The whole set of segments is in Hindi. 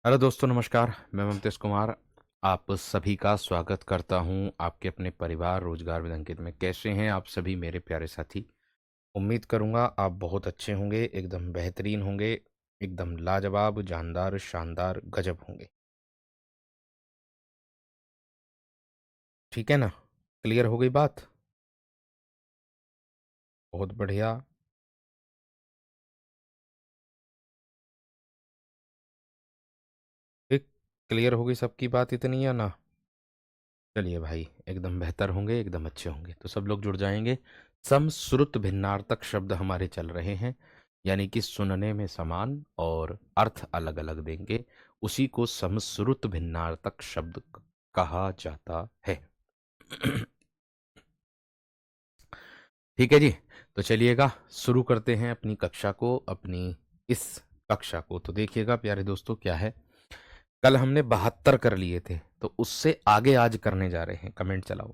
हेलो दोस्तों, नमस्कार। मैं ममतेश कुमार आप सभी का स्वागत करता हूं आपके अपने परिवार रोजगार विद अंकित में। कैसे हैं आप सभी मेरे प्यारे साथी? उम्मीद करूंगा आप बहुत अच्छे होंगे, एकदम बेहतरीन होंगे, एकदम लाजवाब, जानदार, शानदार, गजब होंगे। ठीक है ना? क्लियर हो गई बात? बहुत बढ़िया। ठीक। क्लियर हो गई सबकी बात इतनी या ना? चलिए भाई, एकदम बेहतर होंगे, एकदम अच्छे होंगे तो सब लोग जुड़ जाएंगे। समश्रुत भिन्नार्थक शब्द हमारे चल रहे हैं, यानी कि सुनने में समान और अर्थ अलग अलग देंगे। उसी को समश्रुत भिन्नार्थक शब्द कहा जाता है। ठीक है जी। तो चलिएगा, शुरू करते हैं अपनी कक्षा को, अपनी इस कक्षा को। तो देखिएगा प्यारे दोस्तों, क्या है, कल हमने 72 कर लिए थे, तो उससे आगे आज करने जा रहे हैं। कमेंट चलाओ,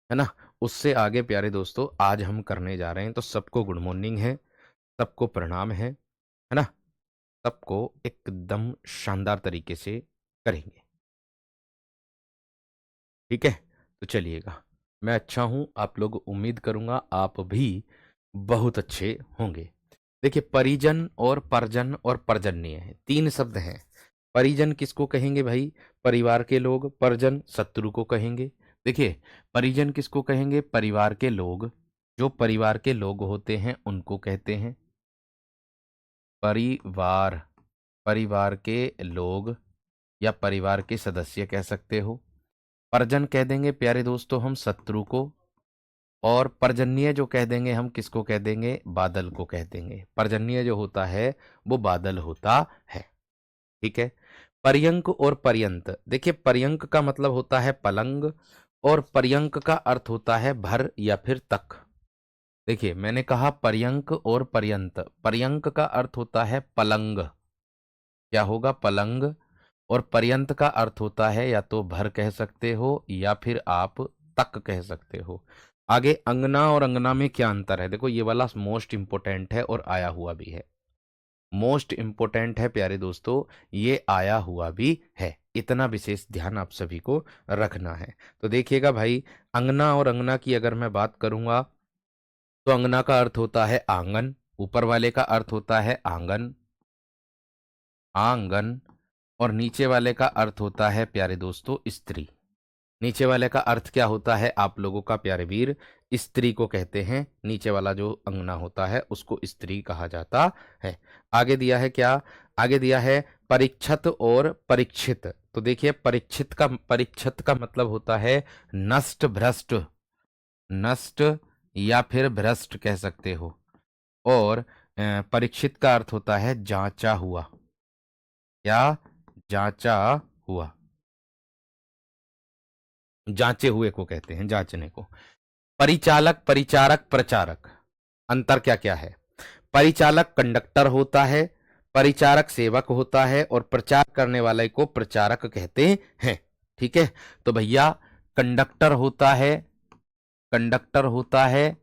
है ना? उससे आगे प्यारे दोस्तों आज हम करने जा रहे हैं। तो सबको गुड मॉर्निंग है, सबको प्रणाम है ना? सबको एकदम शानदार तरीके से करेंगे। ठीक है? तो चलिएगा, मैं अच्छा हूं, आप लोग उम्मीद करूंगा आप भी बहुत अच्छे होंगे। देखिए, परिजन और परजन और पर्जन्य है, तीन शब्द हैं। परिजन किसको कहेंगे भाई? परिवार के लोग। परजन शत्रु को कहेंगे। देखिए, परिजन किसको कहेंगे? परिवार के लोग। जो परिवार के लोग होते हैं उनको कहते हैं परिवार। परिवार के लोग या परिवार के सदस्य कह सकते हो। परजन कह देंगे प्यारे दोस्तों हम शत्रु को। और पर्जन्य जो कह देंगे हम किसको कह देंगे? बादल को कह देंगे। पर्जन्य जो होता है वो बादल होता है। ठीक है? पर्यंक और पर्यंत। देखिए, पर्यंक का मतलब होता है पलंग और पर्यंक का अर्थ होता है भर या फिर तक। देखिए, मैंने कहा पर्यंक और पर्यंत। पर्यंक का अर्थ होता है पलंग। क्या होगा? पलंग। और पर्यंत का अर्थ होता है या तो भर कह सकते हो या फिर आप तक कह सकते हो। आगे अंगना और अंगना में क्या अंतर है? देखो, ये वाला मोस्ट इंपोर्टेंट है और आया हुआ भी है। मोस्ट इंपोर्टेंट है प्यारे दोस्तों, ये आया हुआ भी है। इतना विशेष ध्यान आप सभी को रखना है। तो देखिएगा भाई, अंगना और अंगना की अगर मैं बात करूंगा तो अंगना का अर्थ होता है आंगन। ऊपर वाले का अर्थ होता है आंगन, आंगन। और नीचे वाले का अर्थ होता है प्यारे दोस्तों स्त्री। नीचे वाले का अर्थ क्या होता है आप लोगों का प्यारे वीर? स्त्री को कहते हैं। नीचे वाला जो अंगना होता है उसको स्त्री कहा जाता है। आगे दिया है क्या? आगे दिया है परीक्षत और परीक्षित। तो देखिए, परीक्षित का मतलब होता है नष्ट, भ्रष्ट। नष्ट या फिर भ्रष्ट कह सकते हो। और परीक्षित का अर्थ होता है जांचा हुआ। क्या? जांचा हुआ। जांचे हुए को कहते हैं, जांचने को। परिचालक, परिचारक, प्रचारक, अंतर क्या क्या है? परिचालक कंडक्टर होता है, परिचारक सेवक होता है और प्रचार करने वाले को प्रचारक कहते हैं। ठीक है? तो भैया, कंडक्टर होता है, कंडक्टर होता है।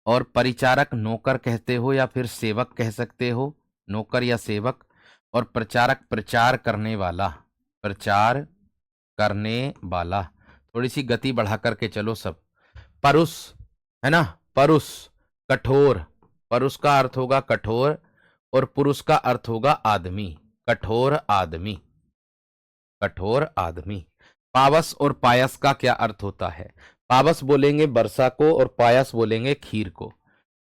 और परिचारक नौकर कहते हो या फिर सेवक कह सकते हो, नौकर या सेवक। और प्रचारक प्रचार करने वाला, प्रचार करने वाला। थोड़ी सी गति बढ़ा करके चलो सब। परुष, है ना? परुष, कठोर। परुष का अर्थ होगा कठोर और पुरुष का अर्थ होगा आदमी। कठोर आदमी, कठोर आदमी। पावस और पायस का क्या अर्थ होता है? पावस बोलेंगे वर्षा को और पायस बोलेंगे खीर को।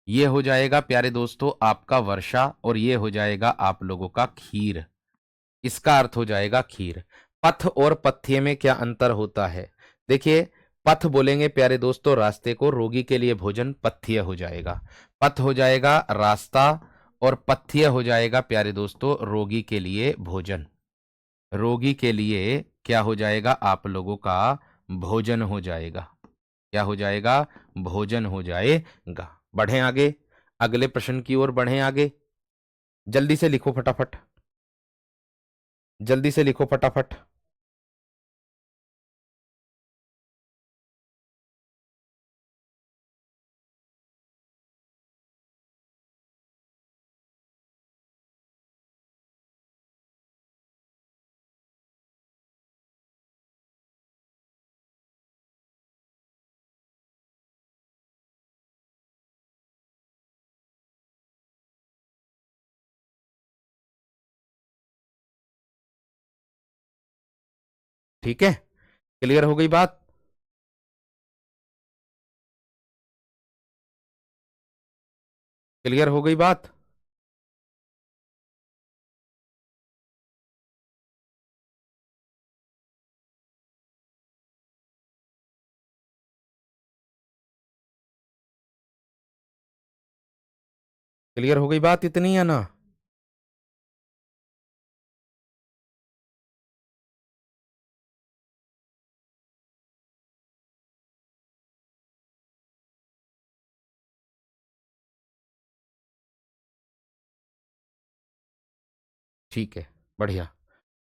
ये हो जाएगा प्यारे दोस्तों आपका वर्षा और ये हो जाएगा आप लोगों का खीर। इसका अर्थ हो जाएगा खीर। पथ और पथ्य में क्या अंतर होता है? देखिए, पथ बोलेंगे प्यारे दोस्तों रास्ते को, रोगी के लिए भोजन पथ्य हो जाएगा। पथ हो जाएगा रास्ता और पथ्य हो जाएगा प्यारे दोस्तों रोगी के लिए भोजन। रोगी के लिए क्या हो जाएगा आप लोगों का? भोजन हो जाएगा। क्या हो जाएगा? भोजन हो जाएगा। बढ़ें आगे, अगले प्रश्न की ओर बढ़ें आगे। जल्दी से लिखो फटाफट, जल्दी से लिखो फटाफट। ठीक है, क्लियर हो गई बात? क्लियर हो गई बात? क्लियर हो गई बात इतनी है ना? ठीक है, बढ़िया।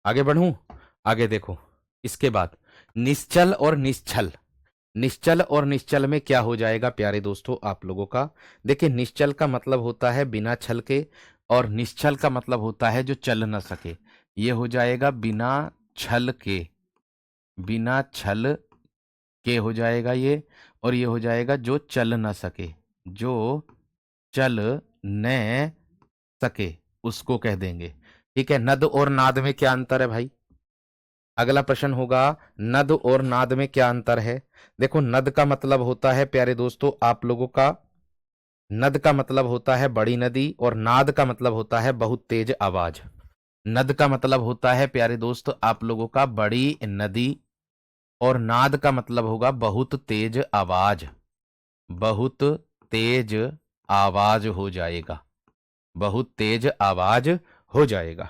आगे बढ़ूं? आगे देखो, इसके बाद निश्चल और निश्चल। निश्चल और निश्चल में क्या हो जाएगा प्यारे दोस्तों आप लोगों का? देखिए, निश्चल का मतलब होता है बिना छल के, और निश्चल का मतलब होता है जो चल ना सके। ये हो जाएगा बिना छल के, बिना छल के हो जाएगा ये, और ये हो जाएगा जो चल ना सके, जो चल न सके, उसको कह देंगे। ठीक है, नद और नाद में क्या अंतर है भाई? अगला प्रश्न होगा, नद और नाद में क्या अंतर है? देखो, नद का मतलब होता है प्यारे दोस्तों आप लोगों का, नद का मतलब होता है बड़ी नदी, और नाद का मतलब होता है बहुत तेज आवाज। नद का मतलब होता है प्यारे दोस्त आप लोगों का बड़ी नदी, और नाद का मतलब होगा बहुत तेज आवाज। बहुत तेज आवाज हो जाएगा, बहुत तेज आवाज हो जाएगा।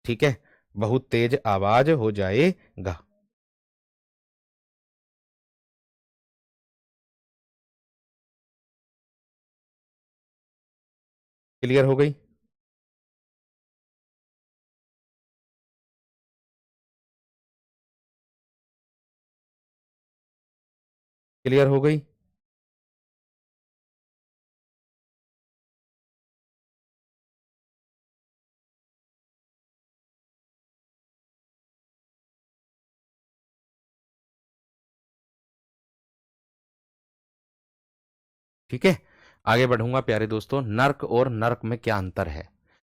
ठीक है, बहुत तेज आवाज हो जाएगा। क्लियर हो गई? क्लियर हो गई? ठीक है, आगे बढ़ूंगा प्यारे दोस्तों। नर्क और नर्क में क्या अंतर है?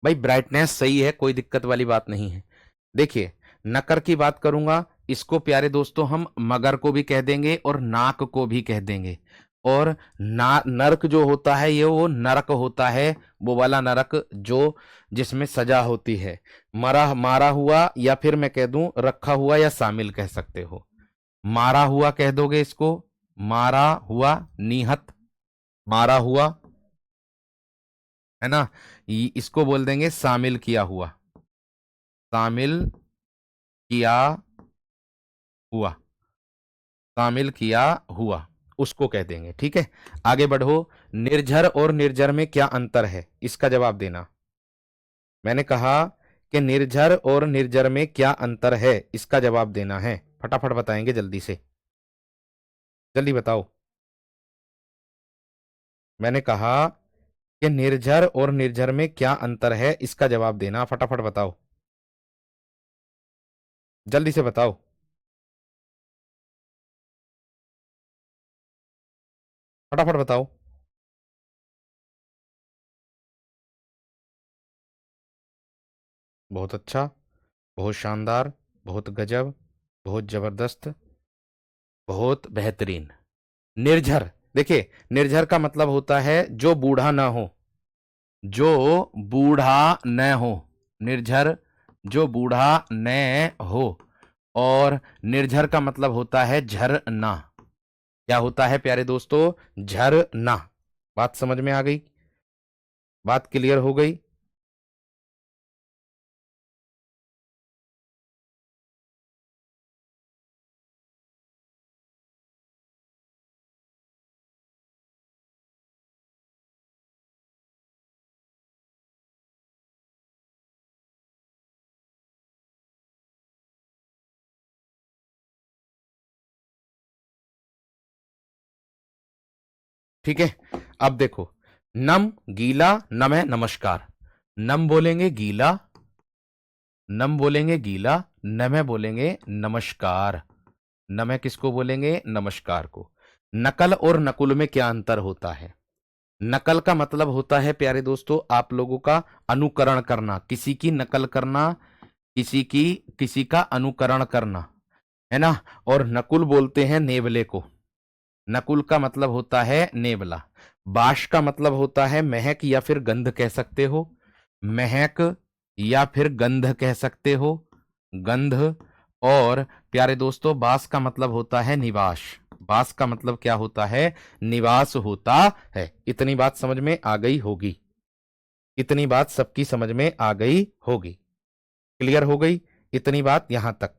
भाई, ब्राइटनेस सही है, कोई दिक्कत वाली बात नहीं है। देखिए, नकर की बात करूंगा, इसको प्यारे दोस्तों हम मगर को भी कह देंगे और नाक को भी कह देंगे। और नर्क जो होता है ये वो नरक होता है, वो वाला नरक जो जिसमें सजा होती है, मरा मारा हुआ, या फिर मैं कह दूं रखा हुआ, या शामिल कह सकते हो। मारा हुआ कह दोगे इसको, मारा हुआ, निहत, मारा हुआ, है ना? इसको बोल देंगे शामिल किया हुआ, शामिल किया हुआ, शामिल किया हुआ, उसको कह देंगे। ठीक है, आगे बढ़ो। निर्झर और निर्जर में क्या अंतर है, इसका जवाब देना। मैंने कहा कि निर्झर और निर्जर में क्या अंतर है, इसका जवाब देना है। फटाफट बताएंगे जल्दी से, जल्दी बताओ। मैंने कहा कि निर्झर और निर्झर में क्या अंतर है, इसका जवाब देना, फटाफट बताओ, जल्दी से बताओ। फटाफट बताओ। बहुत अच्छा, बहुत शानदार, बहुत गजब, बहुत जबरदस्त, बहुत बेहतरीन। निर्झर, देखिए, निर्झर का मतलब होता है जो बूढ़ा ना हो, जो बूढ़ा न हो। निर्झर, जो बूढ़ा न हो। और निर्झर का मतलब होता है झरना। क्या होता है प्यारे दोस्तों? झरना। बात समझ में आ गई? बात क्लियर हो गई? ठीक है, अब देखो, नम गीला, नम है नमस्कार। नम बोलेंगे गीला, नम बोलेंगे गीला, नम बोलेंगे नमस्कार। नम किसको बोलेंगे? नमस्कार को। नकल और नकुल में क्या अंतर होता है? नकल का मतलब होता है प्यारे दोस्तों आप लोगों का अनुकरण करना, किसी की नकल करना, किसी की किसी का अनुकरण करना। है ना। और नकुल बोलते हैं नेवले को। नकुल का मतलब होता है नेवला। बाश का मतलब होता है महक या फिर गंध कह सकते हो, महक या फिर गंध कह सकते हो, गंध। और प्यारे दोस्तों बास का मतलब होता है निवास। बास का मतलब क्या होता है, निवास होता है। इतनी बात समझ में आ गई होगी, इतनी बात सबकी समझ में आ गई होगी, क्लियर हो गई इतनी बात यहां तक।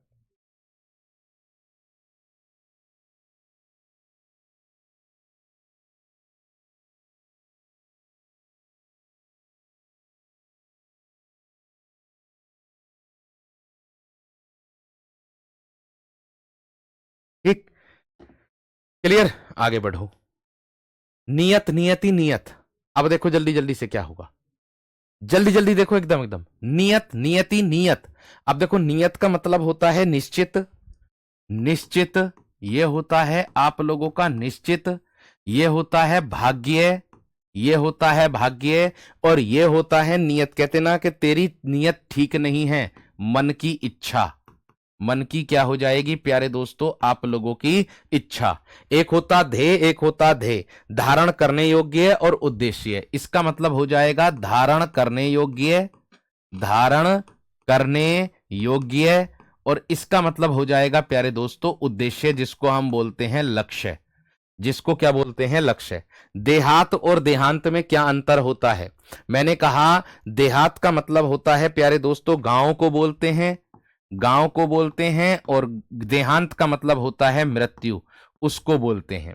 ठीक, क्लियर, आगे बढ़ो। नियत, नियति, नियत। अब देखो जल्दी जल्दी से क्या होगा, जल्दी जल्दी देखो, एकदम एकदम। नियत, नियति, नियत। अब देखो नियत का मतलब होता है निश्चित, निश्चित। ये होता है आप लोगों का निश्चित। ये होता है भाग्य, ये होता है भाग्य। और ये होता है नियत। कहते ना कि तेरी नियत ठीक नहीं है, मन की इच्छा। मन की क्या हो जाएगी प्यारे दोस्तों, आप लोगों की इच्छा। एक होता ध्येय, एक होता ध्येय, धारण करने योग्य और उद्देश्य। इसका मतलब हो जाएगा धारण करने योग्य, धारण करने योग्य। और इसका मतलब हो जाएगा प्यारे दोस्तों उद्देश्य, जिसको हम बोलते हैं लक्ष्य, जिसको क्या बोलते हैं लक्ष्य। देहात और देहांत में क्या अंतर होता है, मैंने कहा देहात का मतलब होता है प्यारे दोस्तों गांव को बोलते हैं, गांव को बोलते हैं। और देहांत का मतलब होता है मृत्यु, उसको बोलते हैं।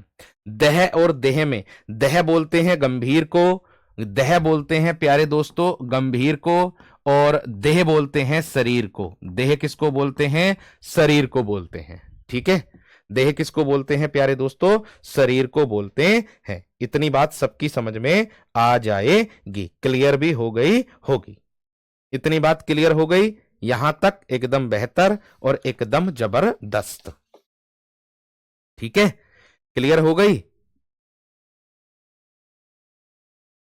देह और देह में, देह बोलते हैं गंभीर को, देह बोलते हैं प्यारे दोस्तों गंभीर को। और देह बोलते हैं शरीर को। देह किसको बोलते हैं, शरीर को बोलते हैं। ठीक है, देह किसको बोलते हैं प्यारे दोस्तों, शरीर को बोलते हैं। इतनी बात सबकी समझ में आ जाएगी, क्लियर भी हो गई होगी। इतनी बात क्लियर हो गई यहां तक, एकदम बेहतर और एकदम जबरदस्त। ठीक है, क्लियर हो गई,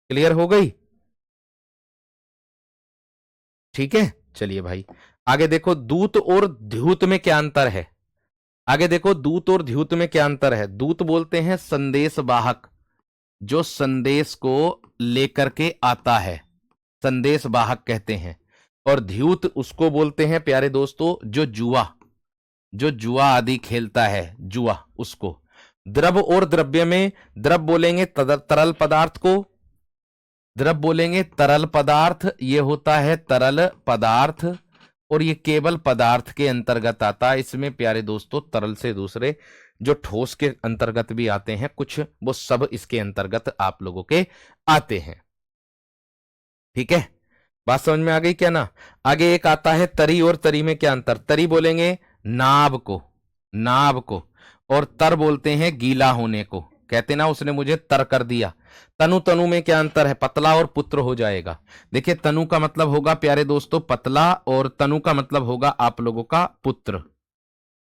क्लियर हो गई। ठीक है, चलिए भाई आगे देखो, दूत और ध्यूत में क्या अंतर है। आगे देखो दूत और ध्यूत में क्या अंतर है। दूत बोलते हैं संदेश वाहक, जो संदेश को लेकर के आता है, संदेश वाहक कहते हैं। और ध्यूत उसको बोलते हैं प्यारे दोस्तों जो जुआ, जो जुआ आदि खेलता है, जुआ उसको। द्रव और द्रव्य में, द्रव बोलेंगे तरल पदार्थ को, द्रव बोलेंगे तरल पदार्थ, ये होता है तरल पदार्थ। और ये केवल पदार्थ के अंतर्गत आता है। इसमें प्यारे दोस्तों तरल से दूसरे जो ठोस के अंतर्गत भी आते हैं कुछ, वो सब इसके अंतर्गत आप लोगों के आते हैं। ठीक है, बात समझ में आ गई क्या ना। आगे एक आता है तरी, और तरी में क्या अंतर। तरी बोलेंगे नाव को, नाव को। और तर बोलते हैं गीला होने को, कहते ना उसने मुझे तर कर दिया। तनु, तनु में क्या अंतर है, पतला और पुत्र हो जाएगा। देखिए तनु का मतलब होगा प्यारे दोस्तों पतला, और तनु का मतलब होगा आप लोगों का पुत्र।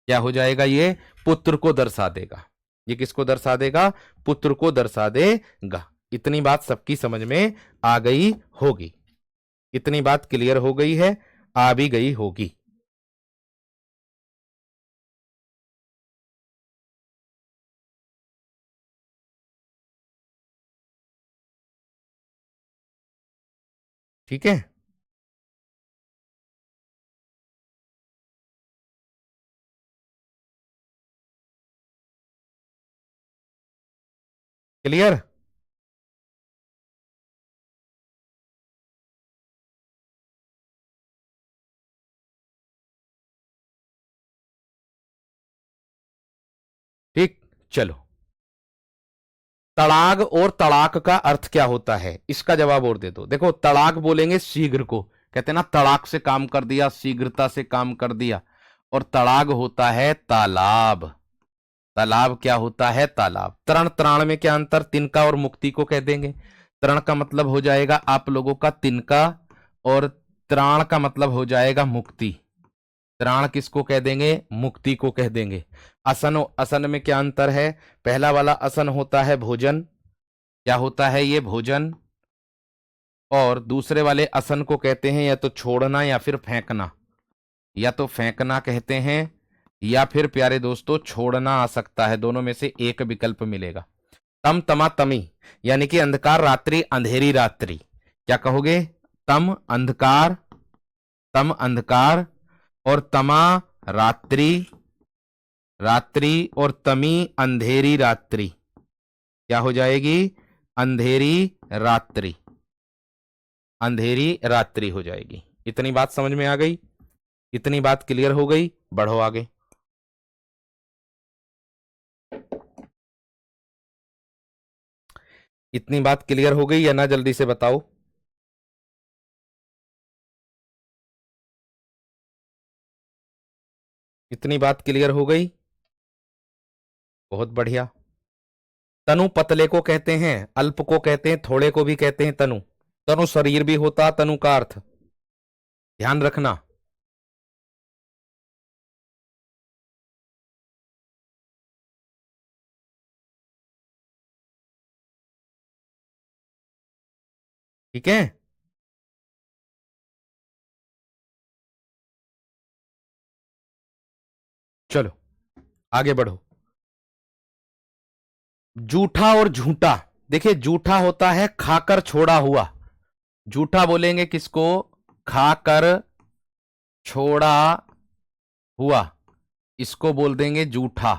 क्या हो जाएगा, ये पुत्र को दर्शा देगा। ये किसको दर्शा देगा, पुत्र को दर्शा देगा। इतनी बात सबकी समझ में आ गई होगी, इतनी बात क्लियर हो गई है, आ भी गई होगी। ठीक है, क्लियर। ठीक, चलो। तड़ाग और तड़ाक का अर्थ क्या होता है, इसका जवाब और दे दो। देखो तड़ाक बोलेंगे शीघ्र को, कहते हैं ना तड़ाक से काम कर दिया, शीघ्रता से काम कर दिया। और तड़ाग होता है तालाब। तालाब क्या होता है, तालाब। तरण, त्राण में क्या अंतर, तिनका और मुक्ति को कह देंगे। तरण का मतलब हो जाएगा आप लोगों का तिनका, और त्राण का मतलब हो जाएगा मुक्ति। त्राण किसको कह देंगे, मुक्ति को कह देंगे। असन, असन में क्या अंतर है। पहला वाला असन होता है भोजन, क्या होता है ये, भोजन। और दूसरे वाले असन को कहते हैं या तो छोड़ना या फिर फेंकना, या तो फेंकना कहते हैं, या फिर प्यारे दोस्तों छोड़ना आ सकता है, दोनों में से एक विकल्प मिलेगा। तम तमा तमी यानी कि अंधकार रात्रि अंधेरी रात्रि, क्या कहोगे? तम अंधकार, तम अंधकार और तमा रात्रि, रात्रि और तमी अंधेरी रात्रि, क्या हो जाएगी? अंधेरी रात्रि, अंधेरी रात्रि हो जाएगी। इतनी बात समझ में आ गई? इतनी बात क्लियर हो गई? बढ़ो आगे। इतनी बात क्लियर हो गई या ना? जल्दी से बताओ। इतनी बात क्लियर हो गई? बहुत बढ़िया। तनु पतले को कहते हैं, अल्प को कहते हैं, थोड़े को भी कहते हैं तनु। तनु शरीर भी होता, तनु का अर्थ ध्यान रखना। ठीक है, चलो आगे बढ़ो। जूठा और झूठा, देखिए जूठा होता है खाकर छोड़ा हुआ, जूठा बोलेंगे किसको? खाकर छोड़ा हुआ, इसको बोल देंगे जूठा।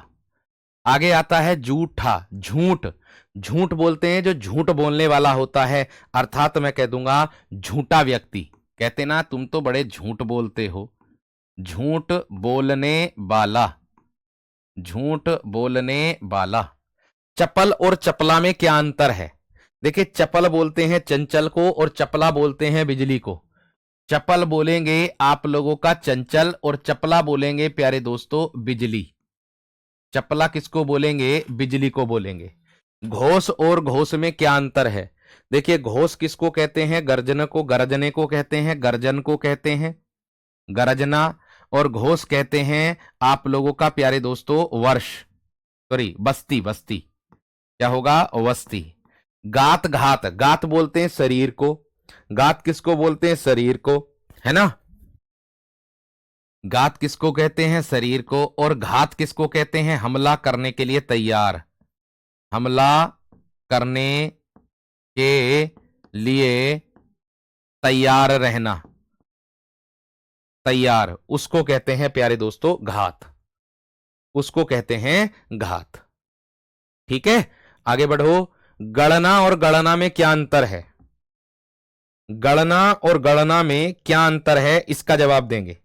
आगे आता है झूठा, झूठ, झूठ बोलते हैं जो झूठ बोलने वाला होता है, अर्थात मैं कह दूंगा झूठा व्यक्ति। कहते ना तुम तो बड़े झूठ बोलते हो, झूठ बोलने वाला, झूठ बोलने वाला। चपल और चपला में क्या अंतर है? देखिए चपल बोलते हैं चंचल को और चपला बोलते हैं बिजली को। चपल बोलेंगे आप लोगों का चंचल और चपला बोलेंगे प्यारे दोस्तों बिजली। चपला किसको बोलेंगे? बिजली को बोलेंगे। घोष और घोष में क्या अंतर है? देखिए घोष किसको कहते हैं? गर्जन को, गरजने को कहते हैं, गर्जन को कहते हैं गरजना, और घोष कहते हैं आप लोगों का प्यारे दोस्तों वर्ष, सॉरी बस्ती, बस्ती क्या होगा? वस्ती। गात घात, गात बोलते हैं शरीर को, गात किसको बोलते हैं? शरीर को, है ना? गात किसको कहते हैं? शरीर को। और घात किसको कहते हैं? हमला करने के लिए तैयार, हमला करने के लिए तैयार रहना, तैयार, उसको कहते हैं प्यारे दोस्तों घात, उसको कहते हैं घात। ठीक है, आगे बढ़ो। गणना और गणना में क्या अंतर है? गणना और गणना में क्या अंतर है, इसका जवाब देंगे।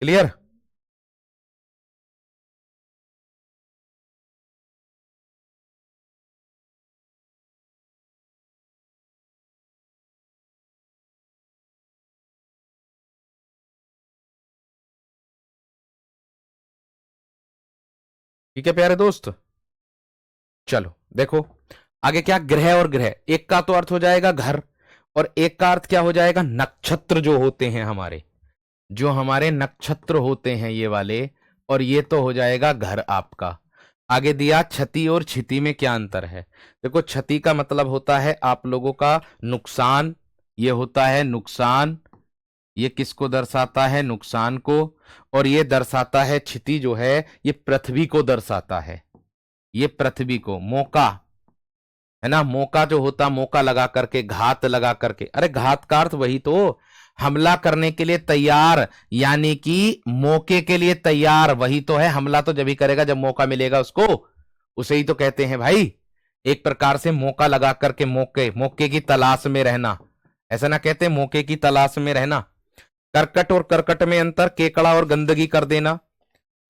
क्लियर? ठीक है प्यारे दोस्त, चलो देखो आगे क्या। ग्रह और ग्रह, एक का तो अर्थ हो जाएगा घर, और एक का अर्थ क्या हो जाएगा? नक्षत्र जो होते हैं हमारे, जो हमारे नक्षत्र होते हैं ये वाले, और ये तो हो जाएगा घर आपका। आगे दिया क्षति और क्षिति में क्या अंतर है? देखो क्षति का मतलब होता है आप लोगों का नुकसान, ये होता है नुकसान, ये किसको दर्शाता है? नुकसान को। और ये दर्शाता है क्षिति जो है ये पृथ्वी को दर्शाता है, ये पृथ्वी को, मौका, है ना? मौका जो होता, मौका लगा करके, घात लगा करके, अरे घात का अर्थ वही तो, हमला करने के लिए तैयार, यानी कि मौके के लिए तैयार, वही तो है। हमला तो जब ही करेगा जब मौका मिलेगा उसको, उसे ही तो कहते हैं भाई। एक प्रकार से मौका लगा करके, मौके, मौके की तलाश में रहना, ऐसा ना कहते मौके की तलाश में रहना। करकट और करकट में अंतर, केकड़ा और गंदगी कर देना,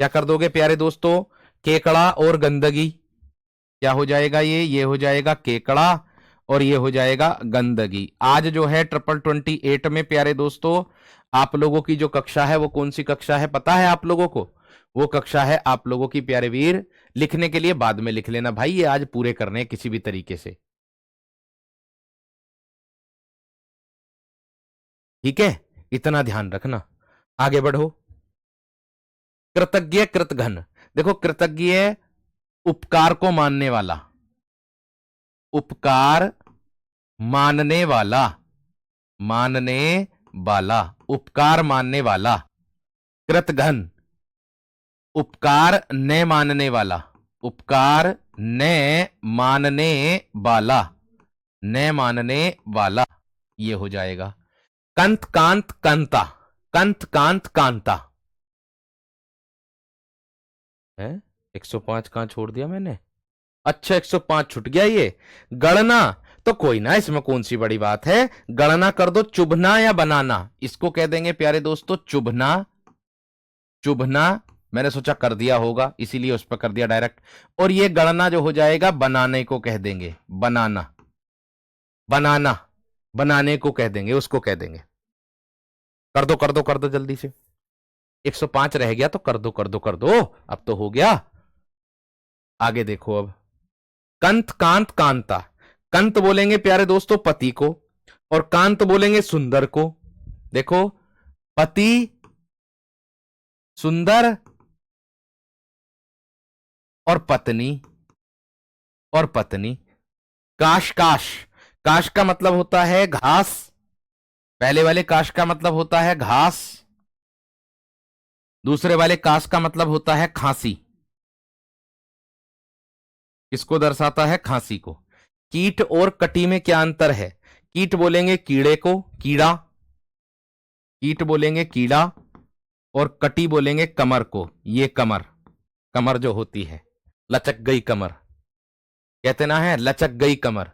क्या कर दोगे प्यारे दोस्तों? केकड़ा और गंदगी, क्या हो जाएगा? ये हो जाएगा केकड़ा, और ये हो जाएगा गंदगी। आज जो है 28 में प्यारे दोस्तों आप लोगों की जो कक्षा है वो कौन सी कक्षा है पता है आप लोगों को? वो कक्षा है आप लोगों की प्यारे वीर, लिखने के लिए बाद में लिख लेना भाई, ये आज पूरे करने हैं किसी भी तरीके से। ठीक है, इतना ध्यान रखना। आगे बढ़ो। कृतज्ञ कृतघ्न, देखो कृतज्ञ उपकार को मानने वाला, उपकार मानने वाला, मानने वाला, उपकार मानने वाला। कृतघ्न उपकार न मानने वाला, उपकार न मानने वाला, न मानने वाला, ये हो जाएगा। कंत कांत कांता, कंत कांत कांता है। 105 कहां छोड़ दिया मैंने? अच्छा 105 छूट गया ये। गणना तो कोई ना, इसमें कौन सी बड़ी बात है, गणना कर दो। चुभना या बनाना, इसको कह देंगे प्यारे दोस्तों चुभना, चुभना। मैंने सोचा कर दिया होगा इसीलिए उस पर कर दिया डायरेक्ट। और ये गणना जो हो जाएगा बनाने को कह देंगे, बनाना, बनाना, बनाने को कह देंगे, उसको कह देंगे। कर दो कर दो कर दो जल्दी से। 105 रह गया तो कर दो कर दो कर दो, अब तो हो गया। आगे देखो अब। कंत कांत कांता, कंत बोलेंगे प्यारे दोस्तों पति को, और कांत बोलेंगे सुंदर को। देखो पति, सुंदर और पत्नी, और पत्नी। काश काश, काश का मतलब होता है घास, पहले वाले काश का मतलब होता है घास, दूसरे वाले काश का मतलब होता है खांसी। किसको दर्शाता है? खांसी को। कीट और कटी में क्या अंतर है? कीट बोलेंगे कीड़े को, कीड़ा, कीट बोलेंगे कीड़ा, और कटी बोलेंगे कमर को। ये कमर, कमर जो होती है, लचक गई कमर कहते ना है, लचक गई कमर।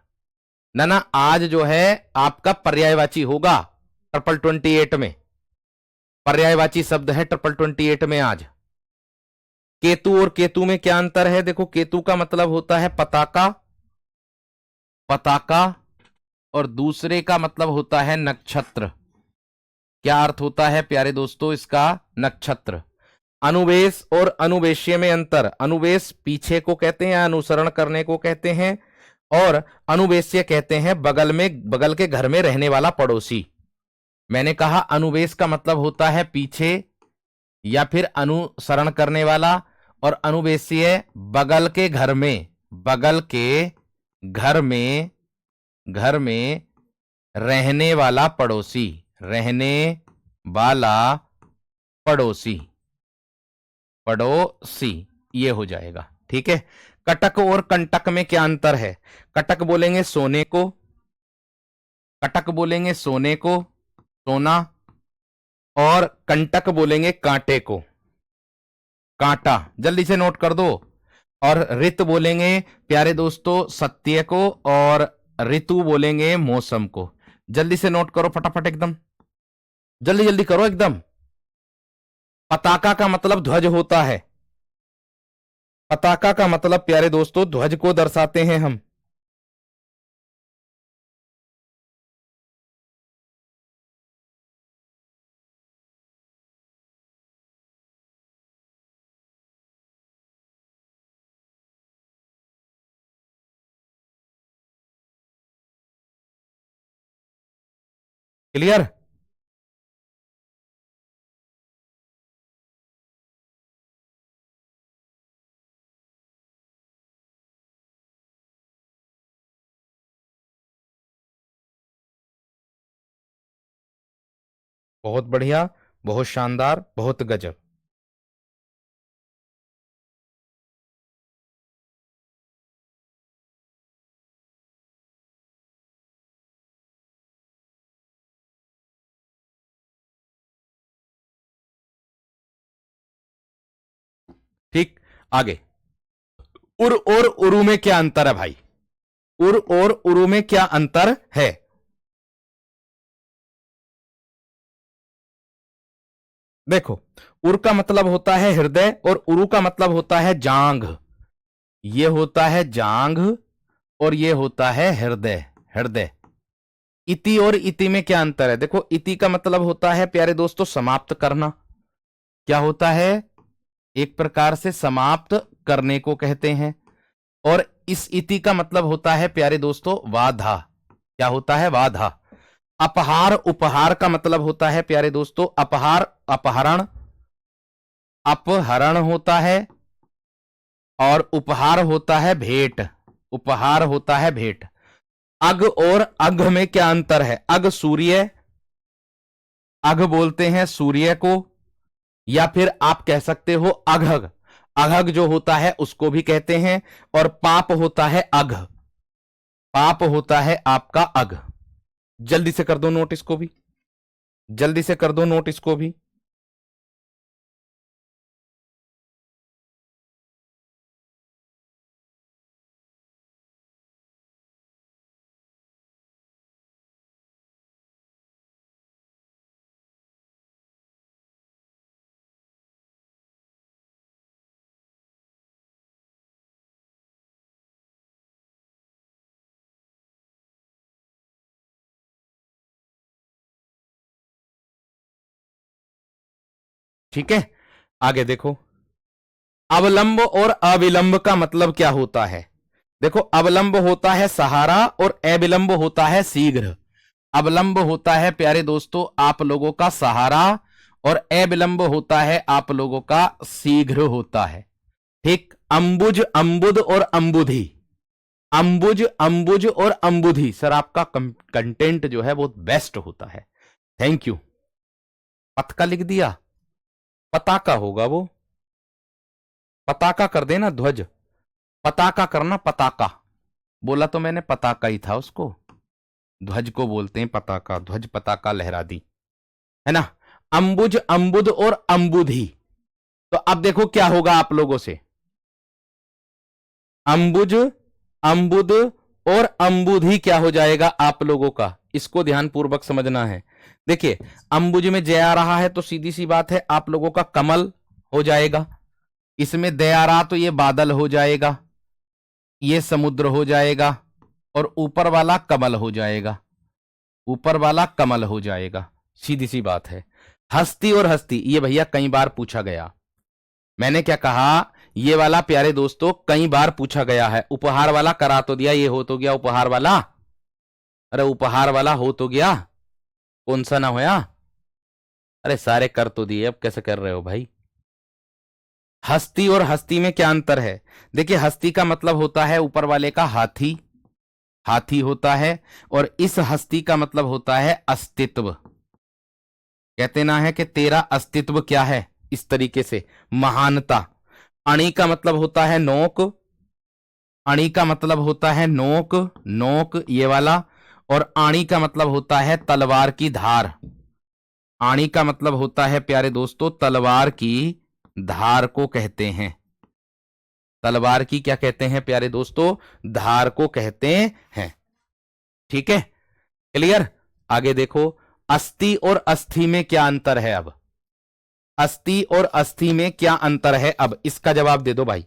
ना ना, आज जो है आपका पर्यायवाची होगा 28 में, पर्यायवाची शब्द है 28 में आज। केतु और केतु में क्या अंतर है? देखो केतु का मतलब होता है पताका, पताका, और दूसरे का मतलब होता है नक्षत्र। क्या अर्थ होता है प्यारे दोस्तों इसका? नक्षत्र। अनुवेश और अनुवेश्य में अंतर, अनुवेश पीछे को कहते हैं, अनुसरण करने को कहते हैं, और अनुवेश्य कहते हैं बगल में, बगल के घर में रहने वाला पड़ोसी। मैंने कहा अनुवेश का मतलब होता है पीछे या फिर अनुसरण करने वाला, और अनुवेश्य बगल के घर में, बगल के घर में, घर में रहने वाला पड़ोसी, रहने वाला पड़ोसी, पड़ोसी, ये हो जाएगा। ठीक है। कटक और कंटक में क्या अंतर है? कटक बोलेंगे सोने को, कटक बोलेंगे सोने को, सोना, और कंटक बोलेंगे कांटे को, कांटा। जल्दी से नोट कर दो। और ऋत बोलेंगे प्यारे दोस्तों सत्य को, और ऋतु बोलेंगे मौसम को। जल्दी से नोट करो फटाफट, एकदम जल्दी जल्दी करो एकदम। पताका का मतलब ध्वज होता है, पताका का मतलब प्यारे दोस्तों ध्वज को दर्शाते हैं हम। क्लियर? बहुत बढ़िया, बहुत शानदार, बहुत गजब। ठीक, आगे। उर और उरु में क्या अंतर है भाई? उर और उरु में क्या अंतर है? देखो, उर का मतलब होता है हृदय, और उरु का मतलब होता है जांघ। ये होता है जांघ, और ये होता है हृदय, हृदय। इति और इति में क्या अंतर है? देखो इति का मतलब होता है प्यारे दोस्तों समाप्त करना। क्या होता है? एक प्रकार से समाप्त करने को कहते हैं। और इस इति का मतलब होता है प्यारे दोस्तों वाधा। क्या होता है? वाधा। अपहार उपहार का मतलब होता है प्यारे दोस्तों अपहार अपहरण, अपहरण होता है, और उपहार होता है भेंट, उपहार होता है भेंट। अग और अघ में क्या अंतर है? अग सूर्य, अघ बोलते हैं सूर्य को, या फिर आप कह सकते हो अघग, अघग जो होता है उसको भी कहते हैं, और पाप होता है अघ, पाप होता है आपका अघ। जल्दी से कर दो नोट इसको भी, जल्दी से कर दो नोट इसको भी। ठीक है, आगे देखो। अवलंब और अविलंब का मतलब क्या होता है? देखो, अवलंब होता है सहारा और अविलंब होता है शीघ्र। अवलंब होता है प्यारे दोस्तों आप लोगों का सहारा, और अविलंब होता है आप लोगों का शीघ्र होता है। ठीक, अंबुज अंबुद और अंबुधि, अंबुज अंबुज और अंबुधि। सर आपका कंटेंट जो है वो बेस्ट होता है, थैंक यू। पतका लिख दिया, पताका होगा वो, पताका कर देना, ध्वज पताका करना, पताका बोला तो मैंने पताका ही था उसको, ध्वज को बोलते हैं पताका, ध्वज पताका लहरा दी, है ना। अंबुज अंबुद और अंबुधि, तो अब देखो क्या होगा आप लोगों से, अंबुज अंबुद और अंबुधि क्या हो जाएगा आप लोगों का, इसको ध्यान पूर्वक समझना है। देखिए, अंबुज में जय आ रहा है तो सीधी सी बात है आप लोगों का कमल हो जाएगा, इसमें दया आ रहा तो ये बादल हो जाएगा, ये समुद्र हो जाएगा, और ऊपर वाला कमल हो जाएगा, ऊपर वाला कमल हो जाएगा, सीधी सी बात है। हस्ती और हस्ती, ये भैया कई बार पूछा गया, मैंने क्या कहा, ये वाला प्यारे दोस्तों कई बार पूछा गया है। उपहार वाला करा तो दिया, ये हो तो गया उपहार वाला, अरे उपहार वाला हो तो गया, कौन सा ना होया, अरे सारे कर तो दिए, अब कैसे कर रहे हो भाई। हस्ती और हस्ती में क्या अंतर है? देखिए, हस्ती का मतलब होता है ऊपर वाले का हाथी, हाथी होता है, और इस हस्ती का मतलब होता है अस्तित्व। कहते ना है कि तेरा अस्तित्व क्या है, इस तरीके से महानता। अणी का मतलब होता है नोक, अणी का मतलब होता है नोक, नोक ये वाला, और आणी का मतलब होता है तलवार की धार। आणी का मतलब होता है प्यारे दोस्तों तलवार की धार को कहते हैं, तलवार की क्या कहते हैं प्यारे दोस्तों, धार को कहते हैं। ठीक है, क्लियर। आगे देखो, अस्थि और अस्थि में क्या अंतर है? अब अस्थि और अस्थि में क्या अंतर है, अब इसका जवाब दे दो भाई।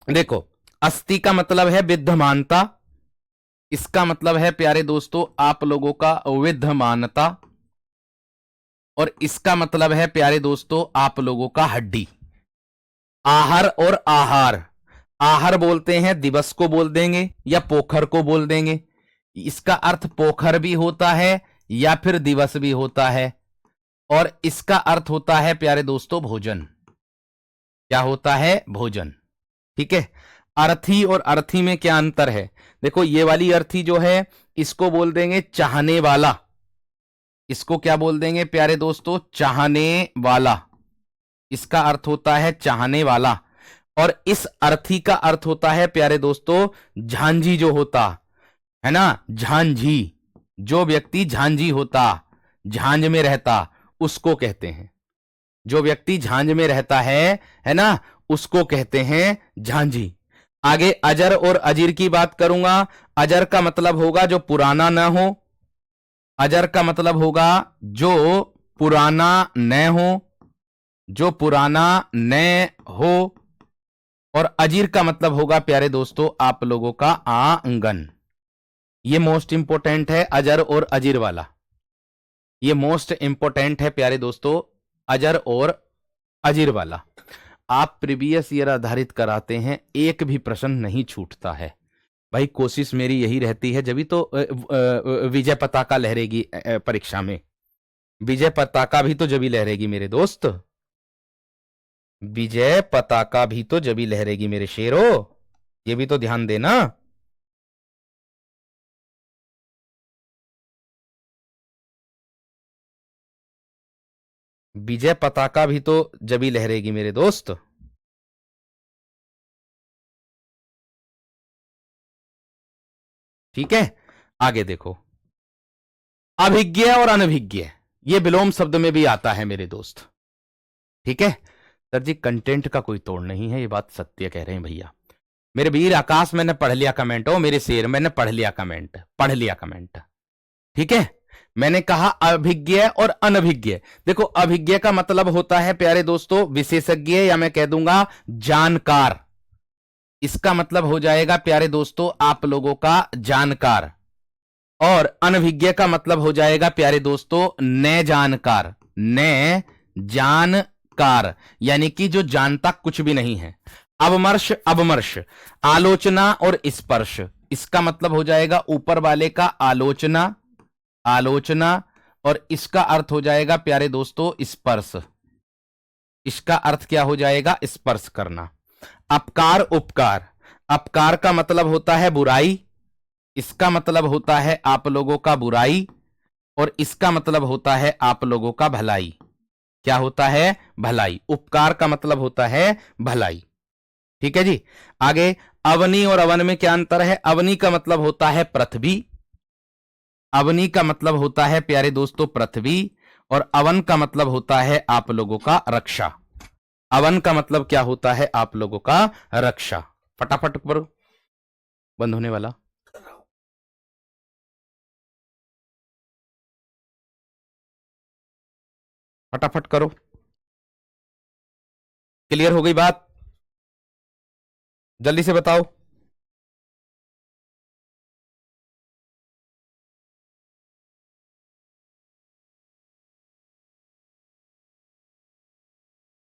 देखो, अस्थि का मतलब है विद्यमानता, इसका मतलब है प्यारे दोस्तों आप लोगों का विद्यमानता, और इसका मतलब है प्यारे दोस्तों आप लोगों का हड्डी। आहर और आहार, आहर बोलते हैं दिवस को बोल देंगे या पोखर को बोल देंगे, इसका अर्थ पोखर भी होता है या फिर दिवस भी होता है, और इसका अर्थ होता है प्यारे दोस्तों भोजन। क्या होता है? भोजन। ठीक है, अर्थी और अर्थी में क्या अंतर है? देखो, ये वाली अर्थी जो है इसको बोल देंगे चाहने वाला, इसको क्या बोल देंगे प्यारे दोस्तों? चाहने वाला, इसका अर्थ होता है चाहने वाला। और इस अर्थी का अर्थ होता है प्यारे दोस्तों झांझी जो होता है ना, झांझी, जो व्यक्ति झांझी होता, झांझ में रहता, उसको कहते हैं, जो व्यक्ति झांझ में रहता है ना, उसको कहते हैं झांझी। आगे अजर और अजीर की बात करूंगा। अजर का मतलब होगा जो पुराना न हो, अजर का मतलब होगा जो पुराना न हो, जो पुराना न हो, और अजीर का मतलब होगा प्यारे दोस्तों आप लोगों का आंगन। ये मोस्ट इंपोर्टेंट है, अजर और अजीर वाला, ये मोस्ट इंपोर्टेंट है प्यारे दोस्तों, अजर और अजीर वाला। आप प्रीवियस ईयर आधारित कराते हैं, एक भी प्रश्न नहीं छूटता है, भाई कोशिश मेरी यही रहती है, जब तो विजय पताका लहरेगी परीक्षा में। विजय पताका भी तो जब लहरेगी मेरे दोस्त, विजय पताका भी तो जब लहरेगी मेरे शेरो, ये भी तो ध्यान देना। विजय पताका भी तो जब लहरेगी मेरे दोस्त। ठीक है, आगे देखो, अभिज्ञ और अनभिज्ञ, ये विलोम शब्द में भी आता है मेरे दोस्त। ठीक है सर जी, कंटेंट का कोई तोड़ नहीं है, ये बात सत्य कह रहे हैं भैया मेरे वीर। आकाश मैंने पढ़ लिया कमेंट, ओ मेरे शेर मैंने पढ़ लिया कमेंट, पढ़ लिया कमेंट। ठीक है, मैंने कहा अभिज्ञ और अनभिज्ञ। देखो अभिज्ञ का मतलब होता है प्यारे दोस्तों विशेषज्ञ, या मैं कह दूंगा जानकार। इसका मतलब हो जाएगा प्यारे दोस्तों आप लोगों का जानकार। और अनभिज्ञ का मतलब हो जाएगा प्यारे दोस्तों न जानकार, न जानकार, यानी कि जो जानता कुछ भी नहीं है। अवमर्श, अवमर्श, आलोचना और स्पर्श, इसका मतलब हो जाएगा ऊपर वाले का आलोचना, आलोचना, और इसका अर्थ हो जाएगा प्यारे दोस्तों स्पर्श। इसका अर्थ क्या हो जाएगा? स्पर्श करना। अपकार, उपकार, अपकार का मतलब होता है बुराई, इसका मतलब होता है आप लोगों का बुराई, और इसका मतलब होता है आप लोगों का भलाई। क्या होता है? भलाई। उपकार का मतलब होता है भलाई। ठीक है जी, आगे अवनी और अवन में क्या अंतर है? अवनी का मतलब होता है पृथ्वी, अवनी का मतलब होता है प्यारे दोस्तों पृथ्वी, और अवन का मतलब होता है आप लोगों का रक्षा। अवन का मतलब क्या होता है? आप लोगों का रक्षा। फटाफट करो, बंद होने वाला। फटाफट करो, क्लियर हो गई बात? जल्दी से बताओ।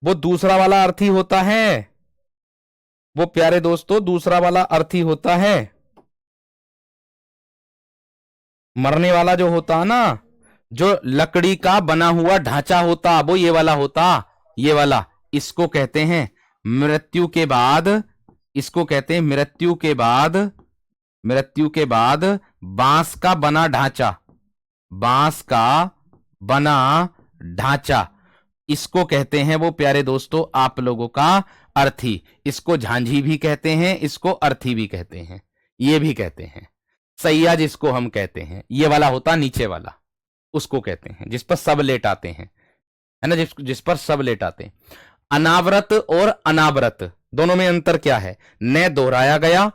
वो दूसरा वाला अर्थी होता है, वो प्यारे दोस्तों दूसरा वाला अर्थी होता है। मरने वाला जो होता है ना, जो लकड़ी का बना हुआ ढांचा होता, वो ये वाला होता, ये वाला, इसको कहते हैं मृत्यु के बाद, इसको कहते हैं मृत्यु के बाद, मृत्यु के बाद बांस का बना ढांचा, बांस का बना ढांचा, इसको कहते हैं वो प्यारे दोस्तों आप लोगों का अर्थी। इसको झांझी भी कहते हैं, इसको अर्थी भी कहते हैं, ये भी कहते हैं। सैया जिसको हम कहते हैं, ये वाला होता नीचे वाला, उसको कहते हैं जिस पर सब लेट आते हैं, है ना, जिस पर सब लेट आते हैं। अनावृत और अनावृत दोनों में अंतर क्या है? न दोहराया गया,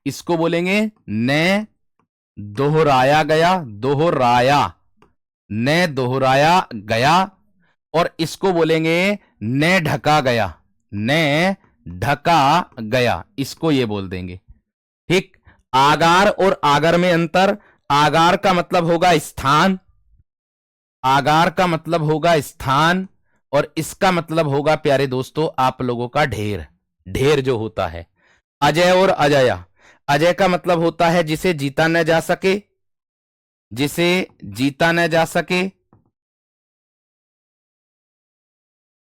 इसको बोलेंगे न दोहराया गया, दोहराया, न दोहराया गया, और इसको बोलेंगे न ढका गया, न ढका गया, इसको ये बोल देंगे। ठीक, आगार और आगर में अंतर। आगार का मतलब होगा स्थान, आगार का मतलब होगा स्थान, और इसका मतलब होगा प्यारे दोस्तों आप लोगों का ढेर, ढेर जो होता है। अजय और अजया, अजय का मतलब होता है जिसे जीता न जा सके, जिसे जीता न जा सके,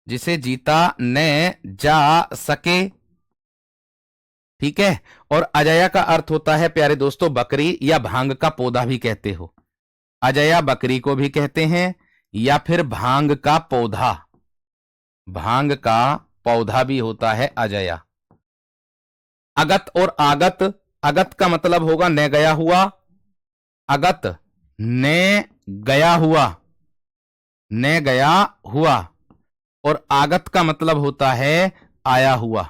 जिसे जीता न जा सके। ठीक है, और अजया का अर्थ होता है प्यारे दोस्तों बकरी, या भांग का पौधा भी कहते हो। अजया बकरी को भी कहते हैं, या फिर भांग का पौधा, भांग का पौधा भी होता है अजया। अगत और आगत, अगत का मतलब होगा न गया हुआ, अगत न गया हुआ, न गया हुआ, और आगत का मतलब होता है आया हुआ,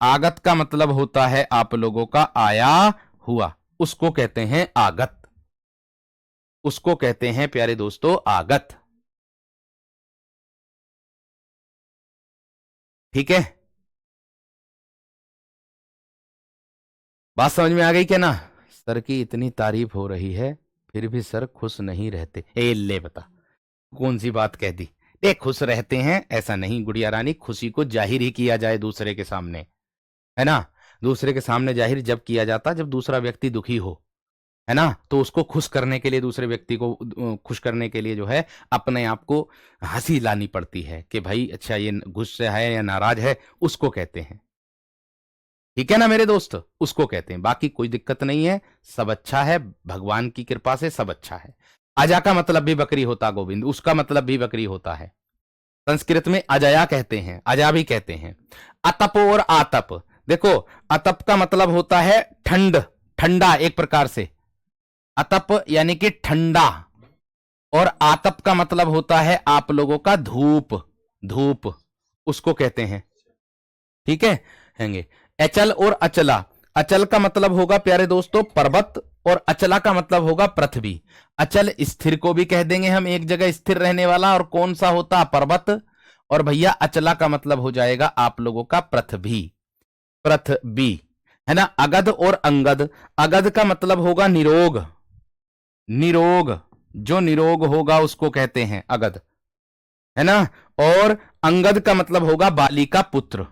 आगत का मतलब होता है आप लोगों का आया हुआ, उसको कहते हैं आगत, उसको कहते हैं प्यारे दोस्तों आगत। ठीक है, बात समझ में आ गई क्या ना? सर की इतनी तारीफ हो रही है फिर भी सर खुश नहीं रहते। ए ले बता, कौन सी बात कह दी? देख खुश रहते हैं ऐसा नहीं गुड़िया रानी, खुशी को जाहिर ही किया जाए दूसरे के सामने, है ना, दूसरे के सामने जाहिर जब किया जाता जब दूसरा व्यक्ति दुखी हो, है ना, तो उसको खुश करने के लिए, दूसरे व्यक्ति को खुश करने के लिए जो है अपने आप को हंसी लानी पड़ती है कि भाई अच्छा ये गुस्से है या नाराज है, उसको कहते हैं। ठीक है ना मेरे दोस्त, उसको कहते हैं। बाकी कोई दिक्कत नहीं है, सब अच्छा है, भगवान की कृपा से सब अच्छा है। अजा का मतलब भी बकरी होता गोविंद, उसका मतलब भी बकरी होता है। संस्कृत में अजया कहते हैं, अजा भी कहते हैं। अतप और आतप, देखो अतप का मतलब होता है ठंड, ठंडा एक प्रकार से, अतप यानी कि ठंडा। और आतप का मतलब होता है आप लोगों का धूप, धूप उसको कहते हैं। ठीक है हैंगे। अचल और अचला, अचल का मतलब होगा प्यारे दोस्तों पर्वत, और अचला का मतलब होगा पृथ्वी। अचल स्थिर को भी कह देंगे हम, एक जगह स्थिर रहने वाला, और कौन सा होता पर्वत। और भैया अचला का मतलब हो जाएगा आप लोगों का पृथ्वी, पृथ्वी, है ना। अगध और अंगद, अगध का मतलब होगा निरोग, निरोग, जो निरोग होगा उसको कहते हैं अगध, है ना। और अंगद का मतलब होगा बाली का पुत्र,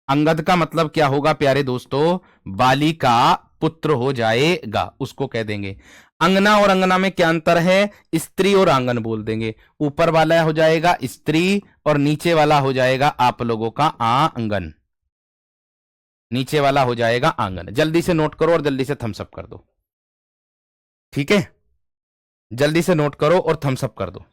अंगद का मतलब क्या होगा प्यारे दोस्तों, बाली का पुत्र हो जाएगा, उसको कह देंगे। अंगना और अंगना में क्या अंतर है, स्त्री और आंगन बोल देंगे। ऊपर वाला हो जाएगा स्त्री और नीचे वाला हो जाएगा आप लोगों का आंगन, नीचे वाला हो जाएगा आंगन। जल्दी से नोट करो और जल्दी से थम्स अप कर दो। ठीक है, जल्दी से नोट करो और थम्स अप कर दो।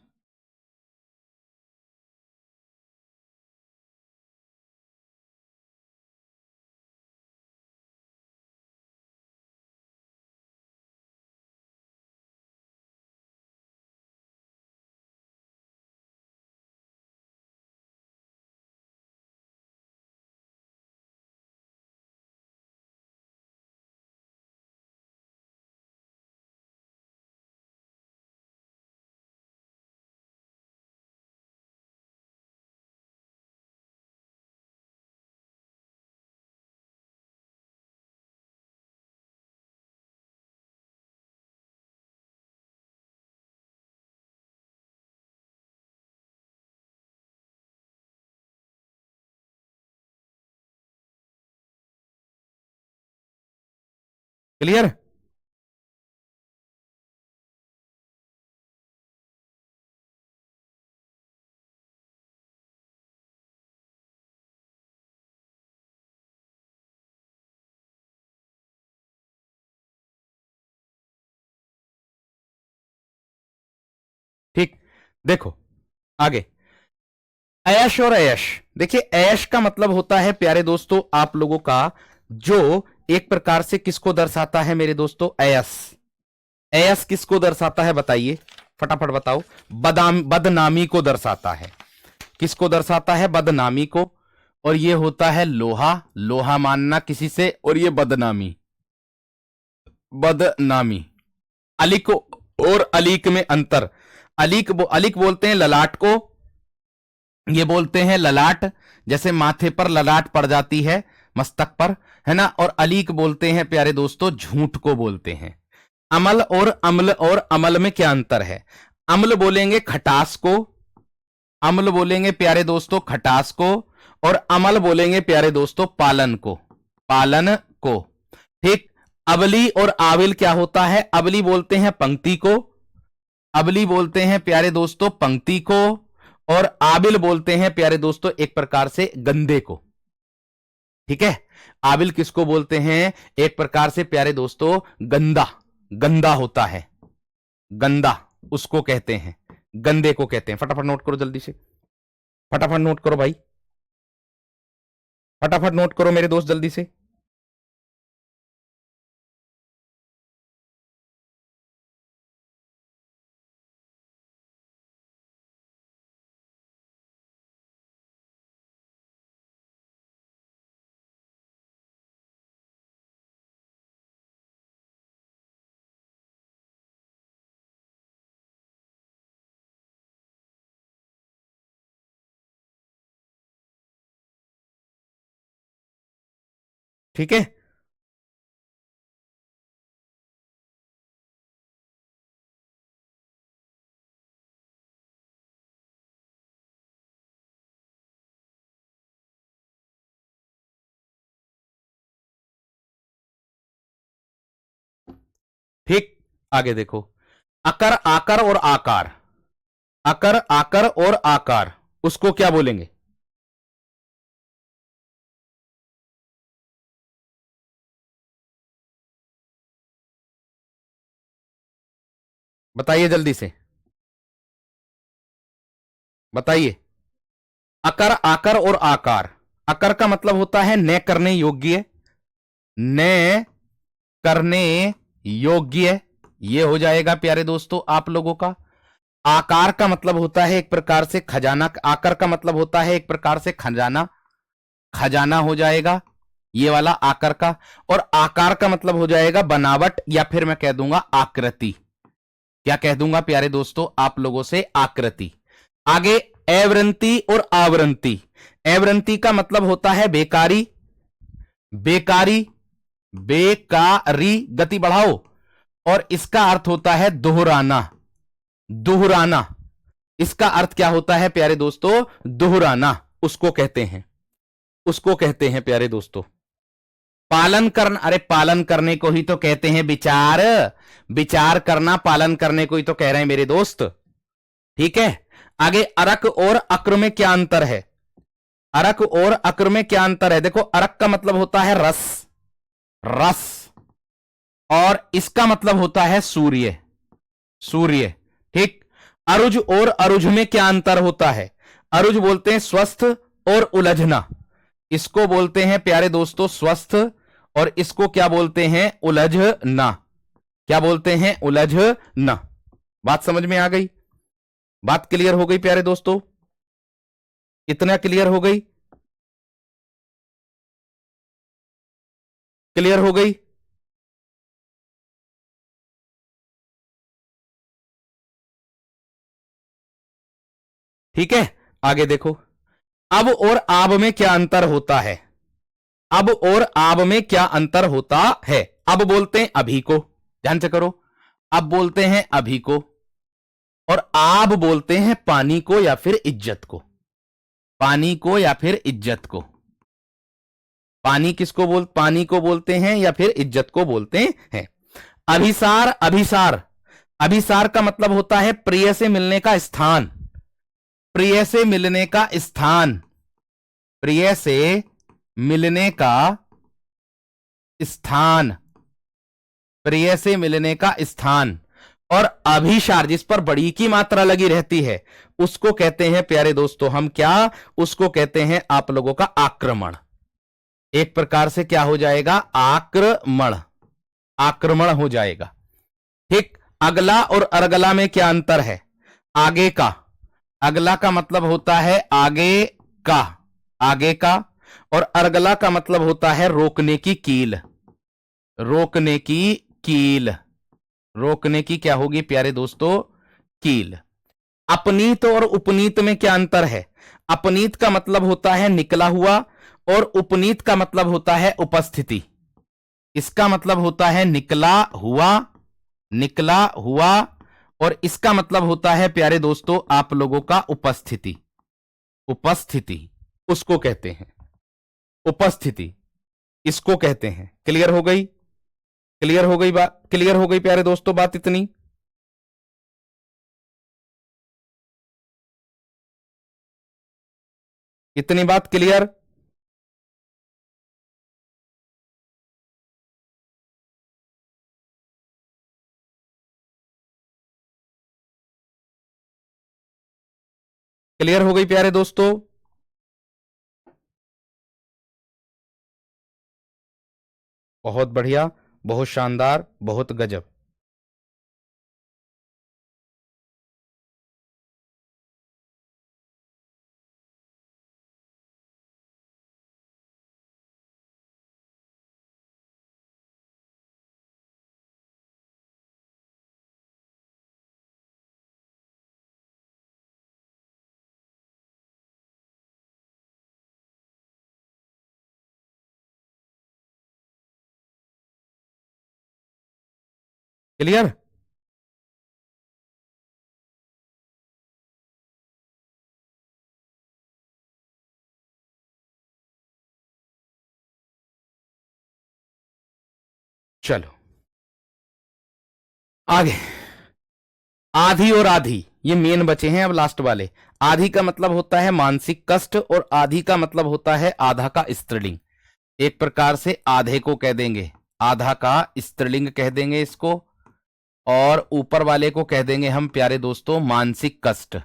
क्लियर। ठीक, देखो आगे, ऐश और ऐश। देखिए ऐश का मतलब होता है प्यारे दोस्तों आप लोगों का, जो एक प्रकार से किसको दर्शाता है मेरे दोस्तों, ऐश, ऐश किसको दर्शाता है बताइए, फटाफट बताओ। बदनामी को दर्शाता है, किसको दर्शाता है, बदनामी को। और ये होता है लोहा, लोहा मानना किसी से, और ये बदनामी, बदनामी। अलिक और अलीक में अंतर, अलीक बोलते हैं ललाट को, ये बोलते हैं ललाट, जैसे माथे पर ललाट पड़ जाती है, मस्तक पर, है ना। और अलीक बोलते हैं प्यारे दोस्तों झूठ को बोलते हैं। अमल और अम्ल, और अमल में क्या अंतर है, अम्ल बोलेंगे खटास को, अम्ल बोलेंगे प्यारे दोस्तों खटास को, और अमल बोलेंगे प्यारे दोस्तों पालन को, पालन को। ठीक। अबली और आविल क्या होता है, अबली बोलते हैं पंक्ति को, अबली बोलते हैं प्यारे दोस्तों पंक्ति को, और आबिल बोलते हैं प्यारे दोस्तों एक प्रकार से गंदे को। ठीक है, आबिल किसको बोलते हैं, एक प्रकार से प्यारे दोस्तों गंदा, गंदा होता है, गंदा उसको कहते हैं, गंदे को कहते हैं। फटाफट नोट करो जल्दी से, फटाफट नोट करो भाई, फटाफट नोट करो मेरे दोस्त जल्दी से। ठीक है, आगे देखो, अकर आकर और आकार, अकर आकर और आकार, उसको क्या बोलेंगे? बताइए जल्दी से, बताइए। अकर आकर और आकार, अकर का मतलब होता है न करने योग्य, न करने योग्य, ये हो जाएगा प्यारे दोस्तों आप लोगों का। आकार का मतलब होता है एक प्रकार से खजाना, आकर का मतलब होता है एक प्रकार से खजाना, खजाना हो जाएगा ये वाला आकर का। और आकार का मतलब हो जाएगा बनावट, या फिर मैं कह दूंगा आकृति। क्या कह दूंगा प्यारे दोस्तों आप लोगों से? आकृति। आगे एवरंती और आवरंती, एवरंती का मतलब होता है बेकारी, बेकारी, बेकारी, गति बढ़ाओ। और इसका अर्थ होता है दोहराना, दोहराना। इसका अर्थ क्या होता है प्यारे दोस्तों? दोहराना, उसको कहते हैं, उसको कहते हैं प्यारे दोस्तों। पालन करना, अरे पालन करने को ही तो कहते हैं विचार, विचार करना पालन करने को ही तो कह रहे हैं मेरे दोस्त। ठीक है। आगे अरक और अक्र में क्या अंतर है? अरक और अक्र में क्या अंतर है? देखो, अरक का मतलब होता है रस, रस, और इसका मतलब होता है सूर्य, सूर्य। ठीक। अरुज और अरुज में क्या अंतर होता है? अरुज बोलते हैं स्वस्थ और उलझना, इसको बोलते हैं प्यारे दोस्तों स्वस्थ, और इसको क्या बोलते हैं? उलझना। क्या बोलते हैं? उलझना। बात समझ में आ गई? बात क्लियर हो गई प्यारे दोस्तों? इतना क्लियर हो गई? क्लियर हो गई? ठीक है। आगे देखो, अब और आब में क्या अंतर होता है? अब और आब में क्या अंतर होता है? अब बोलते हैं अभी को, ध्यान से करो, अब बोलते हैं अभी को, और आब बोलते हैं पानी को या फिर इज्जत को, पानी को या फिर इज्जत को। पानी किसको पानी को बोलते हैं या फिर इज्जत को बोलते हैं। अभिसार, अभिसार, अभिसार का मतलब होता है प्रिय से मिलने का स्थान, प्रिय से मिलने का स्थान, प्रिय से मिलने का स्थान, प्रिय से मिलने का स्थान। और अभिसार जिस पर बड़ी की मात्रा लगी रहती है उसको कहते हैं प्यारे दोस्तों हम क्या? उसको कहते हैं आप लोगों का आक्रमण। एक प्रकार से क्या हो जाएगा? आक्रमण, आक्रमण हो जाएगा। ठीक। अगला और अर्गला में क्या अंतर है? आगे का, अगला का मतलब होता है आगे का, आगे का, और अर्गला का मतलब होता है रोकने की कील, रोकने की कील, रोकने की क्या होगी प्यारे दोस्तों? कील। अपनीत और उपनीत में क्या अंतर है? अपनीत का मतलब होता है निकला हुआ, और उपनीत का मतलब होता है उपस्थिति। इसका मतलब होता है निकला हुआ, निकला हुआ, और इसका मतलब होता है प्यारे दोस्तों आप लोगों का उपस्थिति, उपस्थिति, उसको कहते हैं उपस्थिति, इसको कहते हैं। क्लियर हो गई? क्लियर हो गई बात? क्लियर हो गई प्यारे दोस्तों बात इतनी? इतनी बात क्लियर? क्लियर हो गई प्यारे दोस्तों? बहुत बढ़िया, बहुत शानदार, बहुत गजब। क्लियर? चलो, आगे आधी और आधी, ये मेन बचे हैं अब लास्ट वाले। आधी का मतलब होता है मानसिक कष्ट और आधी का मतलब होता है आधा का स्त्रीलिंग। एक प्रकार से आधे को कह देंगे, आधा का स्त्रीलिंग कह देंगे इसको, और ऊपर वाले को कह देंगे हम प्यारे दोस्तों मानसिक कष्ट।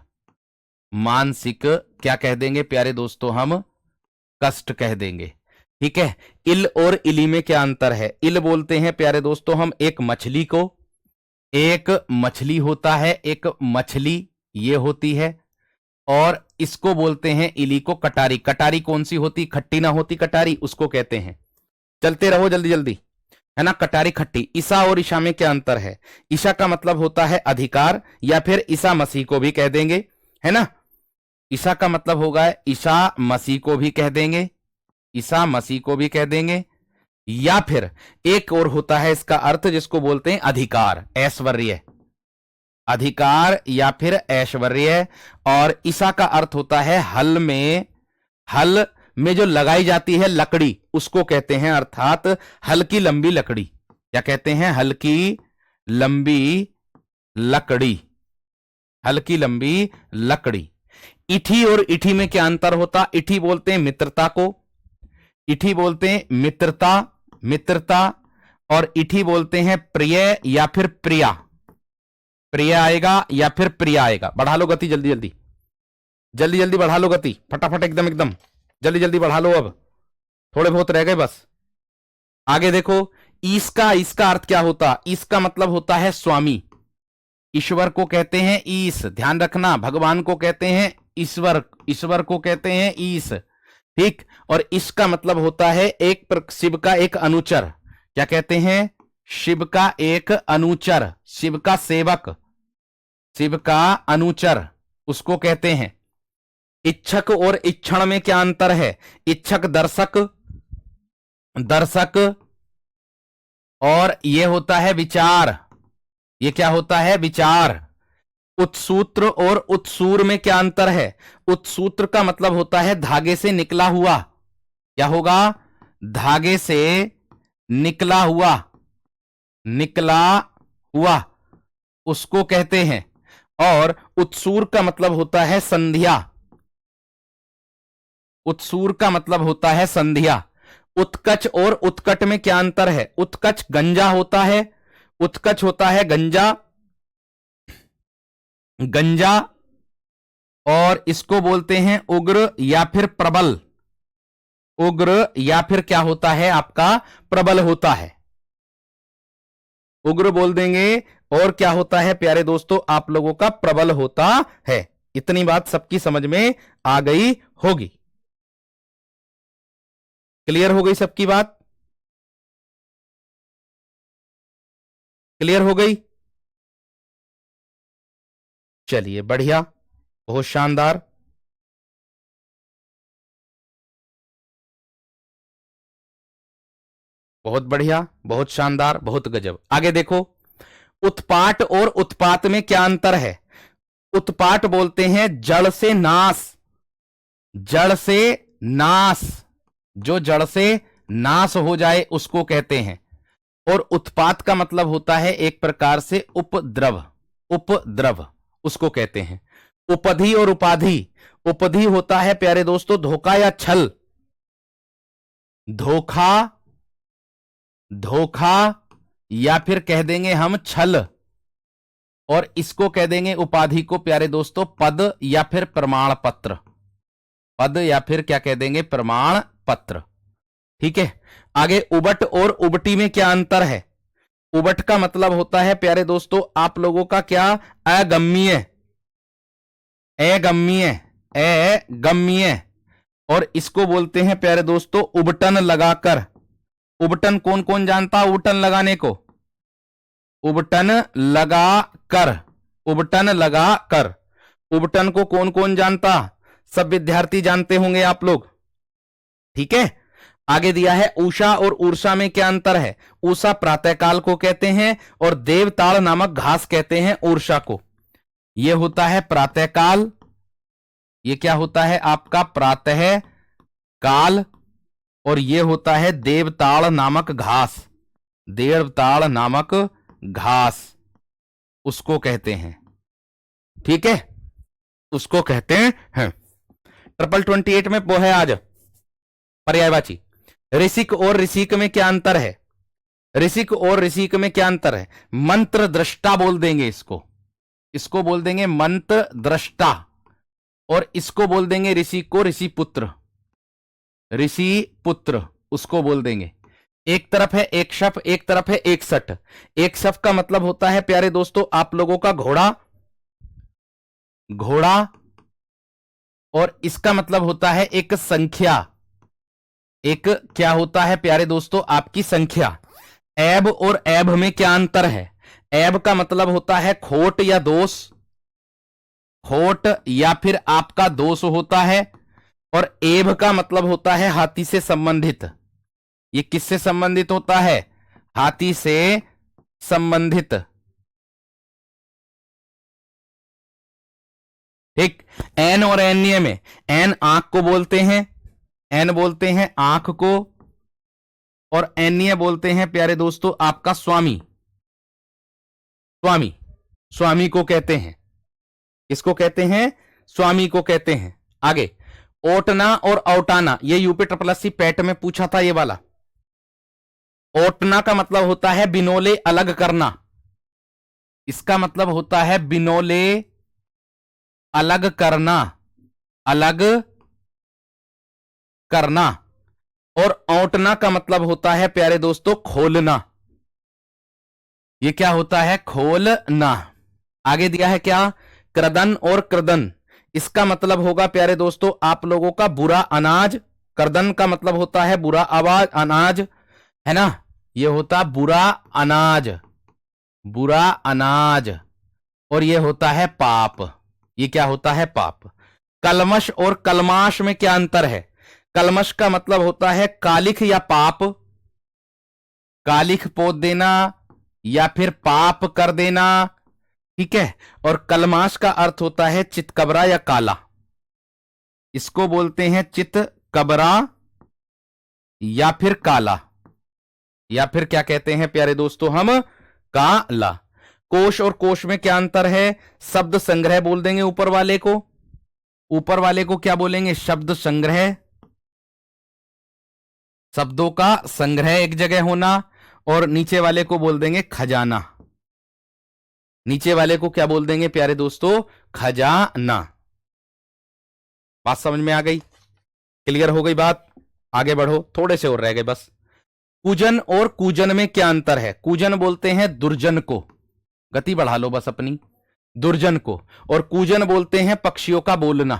मानसिक क्या कह देंगे प्यारे दोस्तों, हम कष्ट कह देंगे। ठीक है। इल और इली में क्या अंतर है? इल बोलते हैं प्यारे दोस्तों हम एक मछली को, एक मछली होता है, एक मछली ये होती है, और इसको बोलते हैं इली को कटारी। कटारी कौन सी होती? खट्टी ना होती कटारी, उसको कहते हैं। चलते रहो जल्दी जल्दी, है ना। कटारी खट्टी। ईसा और ईशा में क्या अंतर है? ईशा का मतलब होता है अधिकार, या फिर ईसा मसीह को भी कह देंगे, है ना। ईसा का मतलब होगा ईसा मसीह को भी कह देंगे, ईसा मसीह को भी कह देंगे, या फिर एक और होता है इसका अर्थ जिसको बोलते हैं अधिकार, ऐश्वर्य, अधिकार या फिर ऐश्वर्य। और ईसा का अर्थ होता है हल में जो लगाई जाती है लकड़ी, उसको कहते हैं, अर्थात हल्की लंबी लकड़ी। क्या कहते हैं? हल्की लंबी लकड़ी, हल्की लंबी लकड़ी। इठी और इठी में क्या अंतर होता? इठी बोलते हैं मित्रता को, इठी बोलते हैं मित्रता, और इठी बोलते हैं प्रिय या फिर प्रिया। प्रिय आएगा या फिर प्रिया आएगा। बढ़ा लो गति जल्दी जल्दी, जल्दी जल्दी बढ़ा लो गति, फटाफट एकदम एकदम जल्दी जल्दी बढ़ा लो, अब थोड़े बहुत रह गए बस। आगे देखो, इसका अर्थ क्या होता? इसका मतलब होता है स्वामी। ईश्वर को कहते हैं ईश, ध्यान रखना। भगवान को कहते हैं ईश्वर, ईश्वर को कहते हैं ईश। ठीक। और इसका मतलब होता है एक शिव का एक अनुचर। क्या कहते हैं? शिव का एक अनुचर, शिव का सेवक, शिव का अनुचर, उसको कहते हैं। इच्छक और इच्छण में क्या अंतर है? इच्छक दर्शक, और यह होता है विचार। यह क्या होता है? विचार। उत्सूत्र और उत्सूर में क्या अंतर है? उत्सूत्र का मतलब होता है धागे से निकला हुआ। क्या होगा? धागे से निकला हुआ, उसको कहते हैं। और उत्सूर का मतलब होता है संध्या, उत्सूर का मतलब होता है संध्या। उत्कच और उत्कट में क्या अंतर है? उत्कच गंजा होता है, उत्कच होता है गंजा, और इसको बोलते हैं उग्र या फिर प्रबल। उग्र या फिर क्या होता है आपका? प्रबल होता है, उग्र बोल देंगे। और क्या होता है प्यारे दोस्तों आप लोगों का? प्रबल होता है। इतनी बात सबकी समझ में आ गई होगी, क्लियर हो गई सबकी बात? क्लियर हो गई? चलिए बढ़िया, बहुत शानदार। बहुत बढ़िया, बहुत शानदार, बहुत गजब। आगे देखो, उत्पाट और उत्पात में क्या अंतर है? उत्पाट बोलते हैं जड़ से नाश, जड़ से नाश, जो जड़ से नाश हो जाए उसको कहते हैं। और उत्पात का मतलब होता है एक प्रकार से उपद्रव, उपद्रव उसको कहते हैं। उपधि और उपाधि, उपधि होता है प्यारे दोस्तों धोखा या छल, धोखा या फिर कह देंगे हम छल। और इसको कह देंगे उपाधि को प्यारे दोस्तों पद या फिर प्रमाण पत्र, पद या फिर क्या कह देंगे? प्रमाण पत्र। ठीक है। आगे उबट और उबटी में क्या अंतर है? उबट का मतलब होता है प्यारे दोस्तों आप लोगों का क्या? अगम्य, अगम्य, अगम्य। और इसको बोलते हैं प्यारे दोस्तों उबटन लगाकर। उबटन कौन कौन जानता? उबटन लगाने को, उबटन लगा कर, उबटन लगा कर, उबटन को कौन कौन जानता? सब विद्यार्थी जानते होंगे आप लोग। ठीक है। आगे दिया है उषा और ऊर्षा में क्या अंतर है? उषा प्रातःकाल को कहते हैं और देवताड़ नामक घास कहते हैं ऊर्षा को। यह होता है प्रातःकाल, यह क्या होता है आपका? प्रातः काल। और यह होता है देवताड़ नामक घास, देवताड़ नामक घास। उसको कहते हैं। ठीक है, उसको कहते हैं। 2828 में वो है आज पर्यायवाची। ऋषिक और ऋषिक में क्या अंतर है? ऋषिक और ऋषिक में क्या अंतर है? मंत्र दृष्टा बोल देंगे इसको, इसको बोल देंगे मंत्र दृष्टा, और इसको बोल देंगे ऋषि को ऋषि पुत्र, ऋषि पुत्र उसको बोल देंगे। एक तरफ है एक शफ, एक तरफ है एक सठ। एक शफ का मतलब होता है प्यारे दोस्तों आप लोगों का घोड़ा, घोड़ा, और इसका मतलब होता है एक संख्या। एक क्या होता है प्यारे दोस्तों? आपकी संख्या। ऐब और ऐब में क्या अंतर है? ऐब का मतलब होता है खोट या दोष, खोट या फिर आपका दोष होता है, और एब का मतलब होता है हाथी से संबंधित। ये किससे संबंधित होता है? हाथी से संबंधित। ठीक। एन और एन्य में, एन आंख को बोलते हैं, एन बोलते हैं आंख को, और एन्य बोलते हैं प्यारे दोस्तों आपका स्वामी, स्वामी, स्वामी को कहते हैं। इसको कहते हैं स्वामी को कहते हैं। आगे ओटना और औटाना, ये यूपी ट्रिपल पैट में पूछा था ये वाला। ओटना का मतलब होता है बिनोले अलग करना, इसका मतलब होता है बिनोले अलग करना, अलग करना। और औंटना का मतलब होता है प्यारे दोस्तों खोलना। ये क्या होता है? खोलना। आगे दिया है क्या? क्रदन और क्रदन, इसका मतलब होगा प्यारे दोस्तों आप लोगों का बुरा अनाज। क्रदन का मतलब होता है बुरा आवाज, अनाज है ना, ये होता बुरा अनाज, बुरा अनाज। और ये होता है पाप, ये क्या होता है? पाप। कलमश और कलमाश में क्या अंतर है? कलमश का मतलब होता है कालिख या पाप, कालिख पोत देना या फिर पाप कर देना। ठीक है। और कलमाश का अर्थ होता है चितकबरा या काला, इसको बोलते हैं चितकबरा या फिर काला, या फिर क्या कहते हैं प्यारे दोस्तों हम? काला। कोश और कोश में क्या अंतर है? शब्द संग्रह बोल देंगे ऊपर वाले को, ऊपर वाले को क्या बोलेंगे? शब्द संग्रह, शब्दों का संग्रह एक जगह होना, और नीचे वाले को बोल देंगे खजाना, नीचे वाले को क्या बोल देंगे प्यारे दोस्तों? खजाना। बात समझ में आ गई? क्लियर हो गई बात? आगे बढ़ो, थोड़े से और रह गए बस। कूजन और कूजन में क्या अंतर है? कूजन बोलते हैं दुर्जन को, गति बढ़ा लो बस अपनी, दुर्जन को। और कूजन बोलते हैं पक्षियों का बोलना,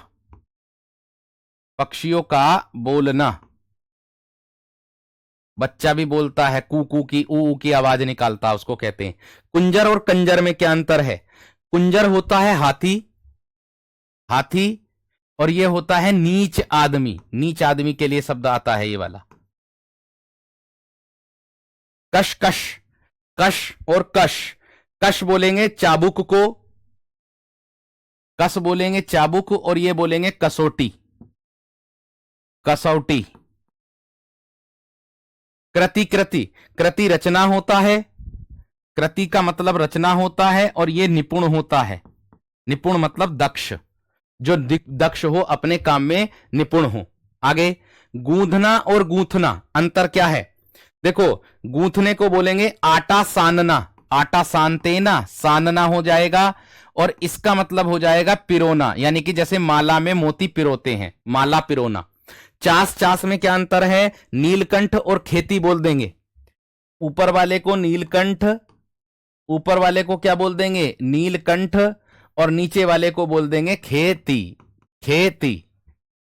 पक्षियों का बोलना। बच्चा भी बोलता है कू कू की, ऊ की आवाज निकालता है, उसको कहते हैं। कुंजर और कंजर में क्या अंतर है? कुंजर होता है हाथी, हाथी, और ये होता है नीच आदमी, नीच आदमी के लिए शब्द आता है ये वाला। कश कश, कश और कश, कश बोलेंगे चाबुक को, कस बोलेंगे चाबुक, और ये बोलेंगे कसौटी, कसौटी। कृति, कृति, कृति रचना होता है, कृति का मतलब रचना होता है, और ये निपुण होता है, निपुण मतलब दक्ष, जो दक्ष हो, अपने काम में निपुण हो। आगे गूंथना और गूंथना, अंतर क्या है? देखो गूंथने को बोलेंगे आटा सानना, आटा सानते ना, सानना हो जाएगा, और इसका मतलब हो जाएगा पिरोना, यानी कि जैसे माला में मोती पिरोते हैं, माला पिरोना। चास, चास में क्या अंतर है? नीलकंठ और खेती बोल देंगे, ऊपर वाले को नीलकंठ, ऊपर वाले को क्या बोल देंगे? नीलकंठ, और नीचे वाले को बोल देंगे खेती, खेती।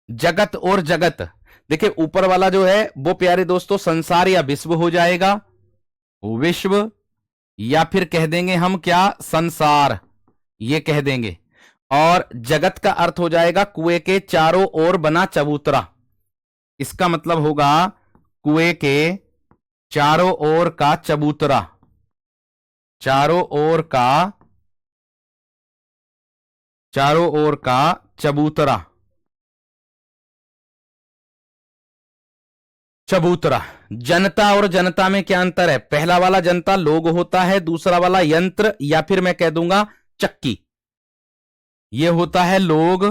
जगत और जगत, देखिए ऊपर वाला जो है वो प्यारे दोस्तों संसार या विश्व हो जाएगा, विश्व, या फिर कह देंगे हम क्या? संसार, ये कह देंगे। और जगत का अर्थ हो जाएगा कुएं के चारों ओर बना चबूतरा, इसका मतलब होगा कुएं के चारों ओर का चबूतरा, चारों ओर का, चारों ओर का चबूतरा। चबूतरा। जनता और जनता में क्या अंतर है? पहला वाला जनता लोग होता है, दूसरा वाला यंत्र या फिर मैं कह दूंगा चक्की। ये होता है लोग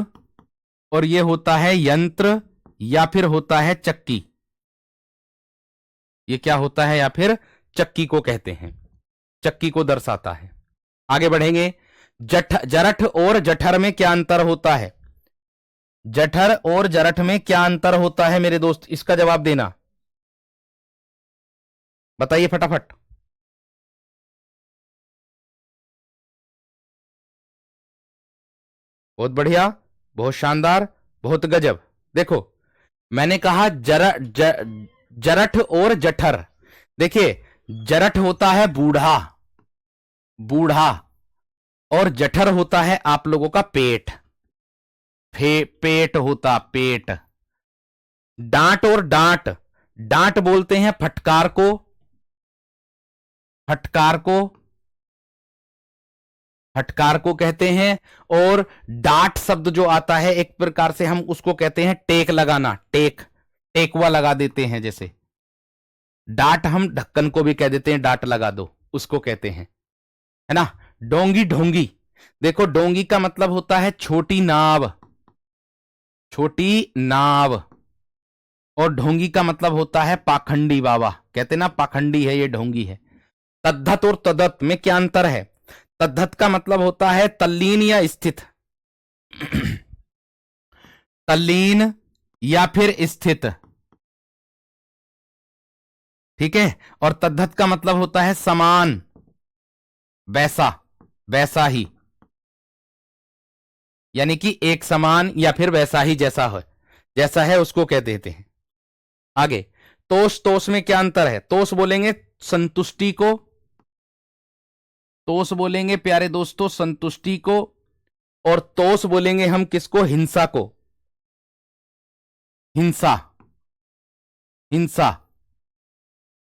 और ये होता है यंत्र या फिर होता है चक्की। ये क्या होता है? या फिर चक्की को कहते हैं, चक्की को दर्शाता है। आगे बढ़ेंगे। जरठ और जठर में क्या अंतर होता है? जठर और जरठ में क्या अंतर होता है मेरे दोस्त? इसका जवाब देना, बताइए फटाफट। बहुत बढ़िया, बहुत शानदार, बहुत गजब। देखो मैंने कहा जरठ और जठर। देखिए जरठ होता है बूढ़ा, बूढ़ा, और जठर होता है आप लोगों का पेट, पेट होता, पेट। डांट और डांट, डांट बोलते हैं फटकार को, फटकार को, फटकार को कहते हैं। और डांट शब्द जो आता है एक प्रकार से हम उसको कहते हैं टेक लगाना, टेक, टेकवा लगा देते हैं। जैसे डांट हम ढक्कन को भी कह देते हैं, डांट लगा दो, उसको कहते हैं, है ना। डोंगी, ढोंगी। देखो डोंगी का मतलब होता है छोटी नाव, छोटी नाव। और ढोंगी का मतलब होता है पाखंडी बाबा, कहते ना पाखंडी है ये, ढोंगी है। तद्धत और तदत में क्या अंतर है? तद्धत का मतलब होता है तल्लीन या स्थित, तल्लीन या फिर स्थित, ठीक है। और तद्धत का मतलब होता है समान, वैसा, वैसा ही, यानी कि एक समान या फिर वैसा ही, जैसा है, जैसा है उसको कह देते हैं। आगे तोष, तोष में क्या अंतर है? तोष बोलेंगे संतुष्टि को, तोष बोलेंगे प्यारे दोस्तों संतुष्टि को, और तोष बोलेंगे हम किसको? हिंसा को, हिंसा, हिंसा।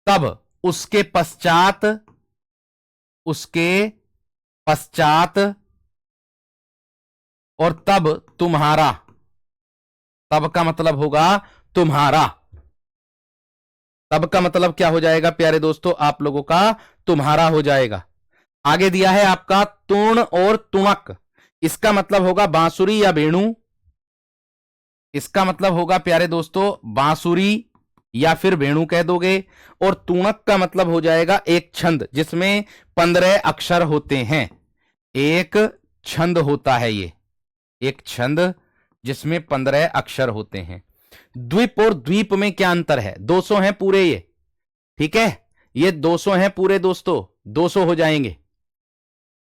तब उसके पश्चात, उसके पश्चात, और तब तुम्हारा, तब का मतलब होगा तुम्हारा, तब का मतलब क्या हो जाएगा प्यारे दोस्तों आप लोगों का? तुम्हारा हो जाएगा। आगे दिया है आपका तूर्ण और तुणक। इसका मतलब होगा बांसुरी या वेणु, इसका मतलब होगा प्यारे दोस्तों बांसुरी या फिर वेणु कह दोगे। और तुणक का मतलब हो जाएगा एक छंद जिसमें 15 अक्षर होते हैं, एक छंद होता है ये, एक छंद जिसमें 15 अक्षर होते हैं। द्वीप और द्वीप में क्या अंतर है? 200 हैं पूरे ये, ठीक है, ये 200 हैं पूरे दोस्तों, 200 हो जाएंगे।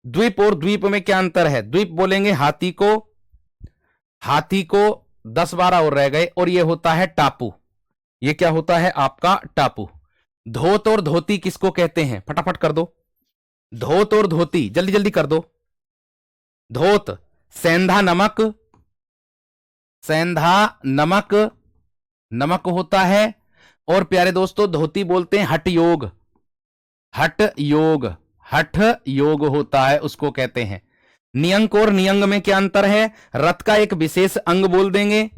द्वीप और द्वीप में क्या अंतर है? द्वीप बोलेंगे हाथी को, हाथी को 10-12 और रह गए, और ये होता है टापू, ये क्या होता है आपका? टापू। धोत और धोती किसको कहते हैं? फटाफट कर दो, धोत और धोती जल्दी जल्दी कर दो। धोत सेंधा नमक, सेंधा नमक, नमक होता है। और प्यारे दोस्तों धोती बोलते हैं हठ योग, हठ योग, हठ योग होता है उसको कहते हैं। नियंक और नियंग में क्या अंतर है? रथ का एक विशेष अंग बोल देंगे,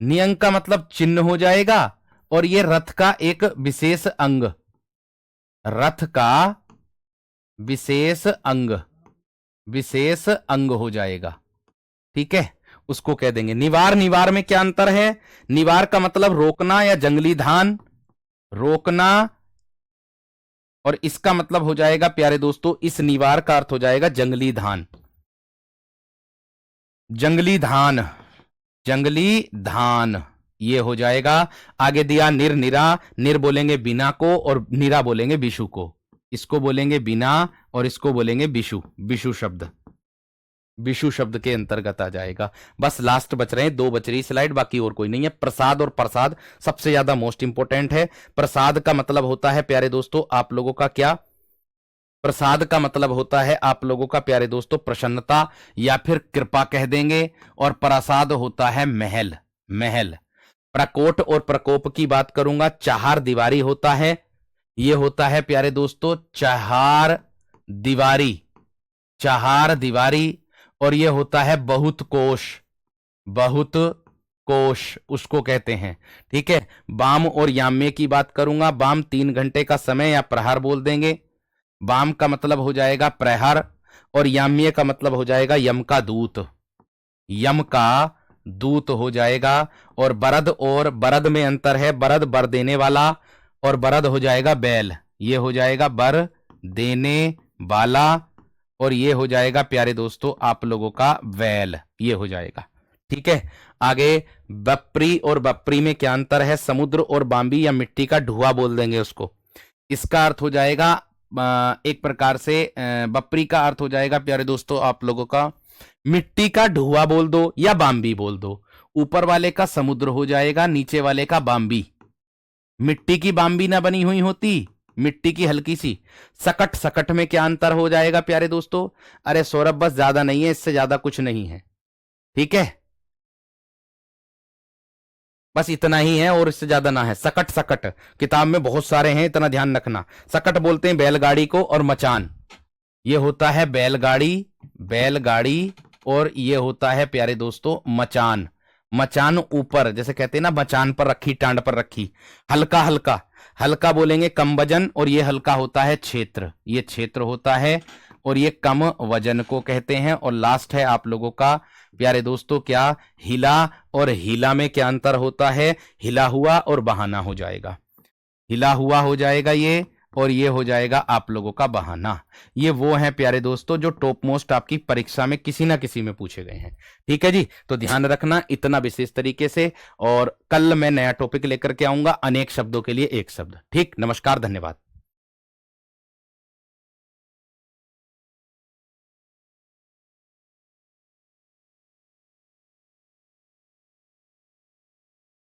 नियंग का मतलब चिन्ह हो जाएगा, और ये रथ का एक विशेष अंग, रथ का विशेष अंग, विशेष अंग हो जाएगा, ठीक है, उसको कह देंगे। निवार, निवार में क्या अंतर है? निवार का मतलब रोकना या जंगली धान, रोकना, और इसका मतलब हो जाएगा प्यारे दोस्तों, इस निवार का अर्थ हो जाएगा जंगली धान, जंगली धान, जंगली धान, ये हो जाएगा। आगे दिया निर, निरा। निर बोलेंगे बिना को, और निरा बोलेंगे विशु को, इसको बोलेंगे बिना और इसको बोलेंगे विशु, विशु शब्द, विशु शब्द के अंतर्गत आ जाएगा। बस लास्ट बच रहे हैं, 2 बच रही स्लाइड, बाकी और कोई नहीं है। प्रसाद और प्रसाद सबसे ज्यादा मोस्ट इंपोर्टेंट है। प्रसाद का मतलब होता है प्यारे दोस्तों आप लोगों का क्या? प्रसाद का मतलब होता है आप लोगों का प्यारे दोस्तों प्रसन्नता या फिर कृपा कह देंगे। और प्रसाद होता है महल, महल। प्रकोट और प्रकोप की बात करूंगा, चाहार दीवारी होता है, ये होता है प्यारे दोस्तों चाहार दीवारी, चाहार दीवारी। और ये होता है बहुत कोश, बहुत कोश, उसको कहते हैं। ठीक है, वाम और याम्य की बात करूंगा। वाम 3 घंटे का समय या प्रहर बोल देंगे। वाम का मतलब हो जाएगा प्रहर और याम्य का मतलब हो जाएगा यम का दूत, यम का दूत हो जाएगा। और बरद में अंतर है, बरद बर देने वाला और बरद हो जाएगा बैल, ये हो जाएगा बर देने वाला और ये हो जाएगा प्यारे दोस्तों आप लोगों का वैल, ये हो जाएगा। ठीक है, आगे बपरी और बपरी में क्या अंतर है? समुद्र और बांबी या मिट्टी का ढुआ बोल देंगे उसको। इसका अर्थ हो जाएगा एक प्रकार से बपरी का अर्थ हो जाएगा प्यारे दोस्तों आप लोगों का मिट्टी का ढुआ बोल दो या बांबी बोल दो। ऊपर वाले का समुद्र हो जाएगा, नीचे वाले का बांबी। मिट्टी की बांबी ना बनी हुई होती, मिट्टी की हल्की सी। सकट, सकट में क्या अंतर हो जाएगा प्यारे दोस्तों? अरे सौरभ बस ज्यादा नहीं है, इससे ज्यादा कुछ नहीं है। ठीक है, बस इतना ही है और इससे ज्यादा ना है। सकट, सकट किताब में बहुत सारे हैं, इतना ध्यान रखना। सकट बोलते हैं बैलगाड़ी को और मचान, ये होता है बैलगाड़ी, बैलगाड़ी और ये होता है प्यारे दोस्तों मचान। मचान ऊपर, जैसे कहते हैं ना मचान पर रखी, टांड पर रखी। हल्का, हल्का, हल्का बोलेंगे कम वजन और ये हल्का होता है क्षेत्र, ये क्षेत्र होता है और ये कम वजन को कहते हैं। और लास्ट है आप लोगों का प्यारे दोस्तों क्या? हिला और हीला में क्या अंतर होता है? हिला हुआ और बहाना हो जाएगा, हिला हुआ हो जाएगा ये और ये हो जाएगा आप लोगों का बहाना। ये वो हैं प्यारे दोस्तों जो टॉप मोस्ट आपकी परीक्षा में किसी ना किसी में पूछे गए हैं। ठीक है जी, तो ध्यान रखना इतना विशेष तरीके से। और कल मैं नया टॉपिक लेकर के आऊंगा, अनेक शब्दों के लिए एक शब्द। ठीक, नमस्कार, धन्यवाद।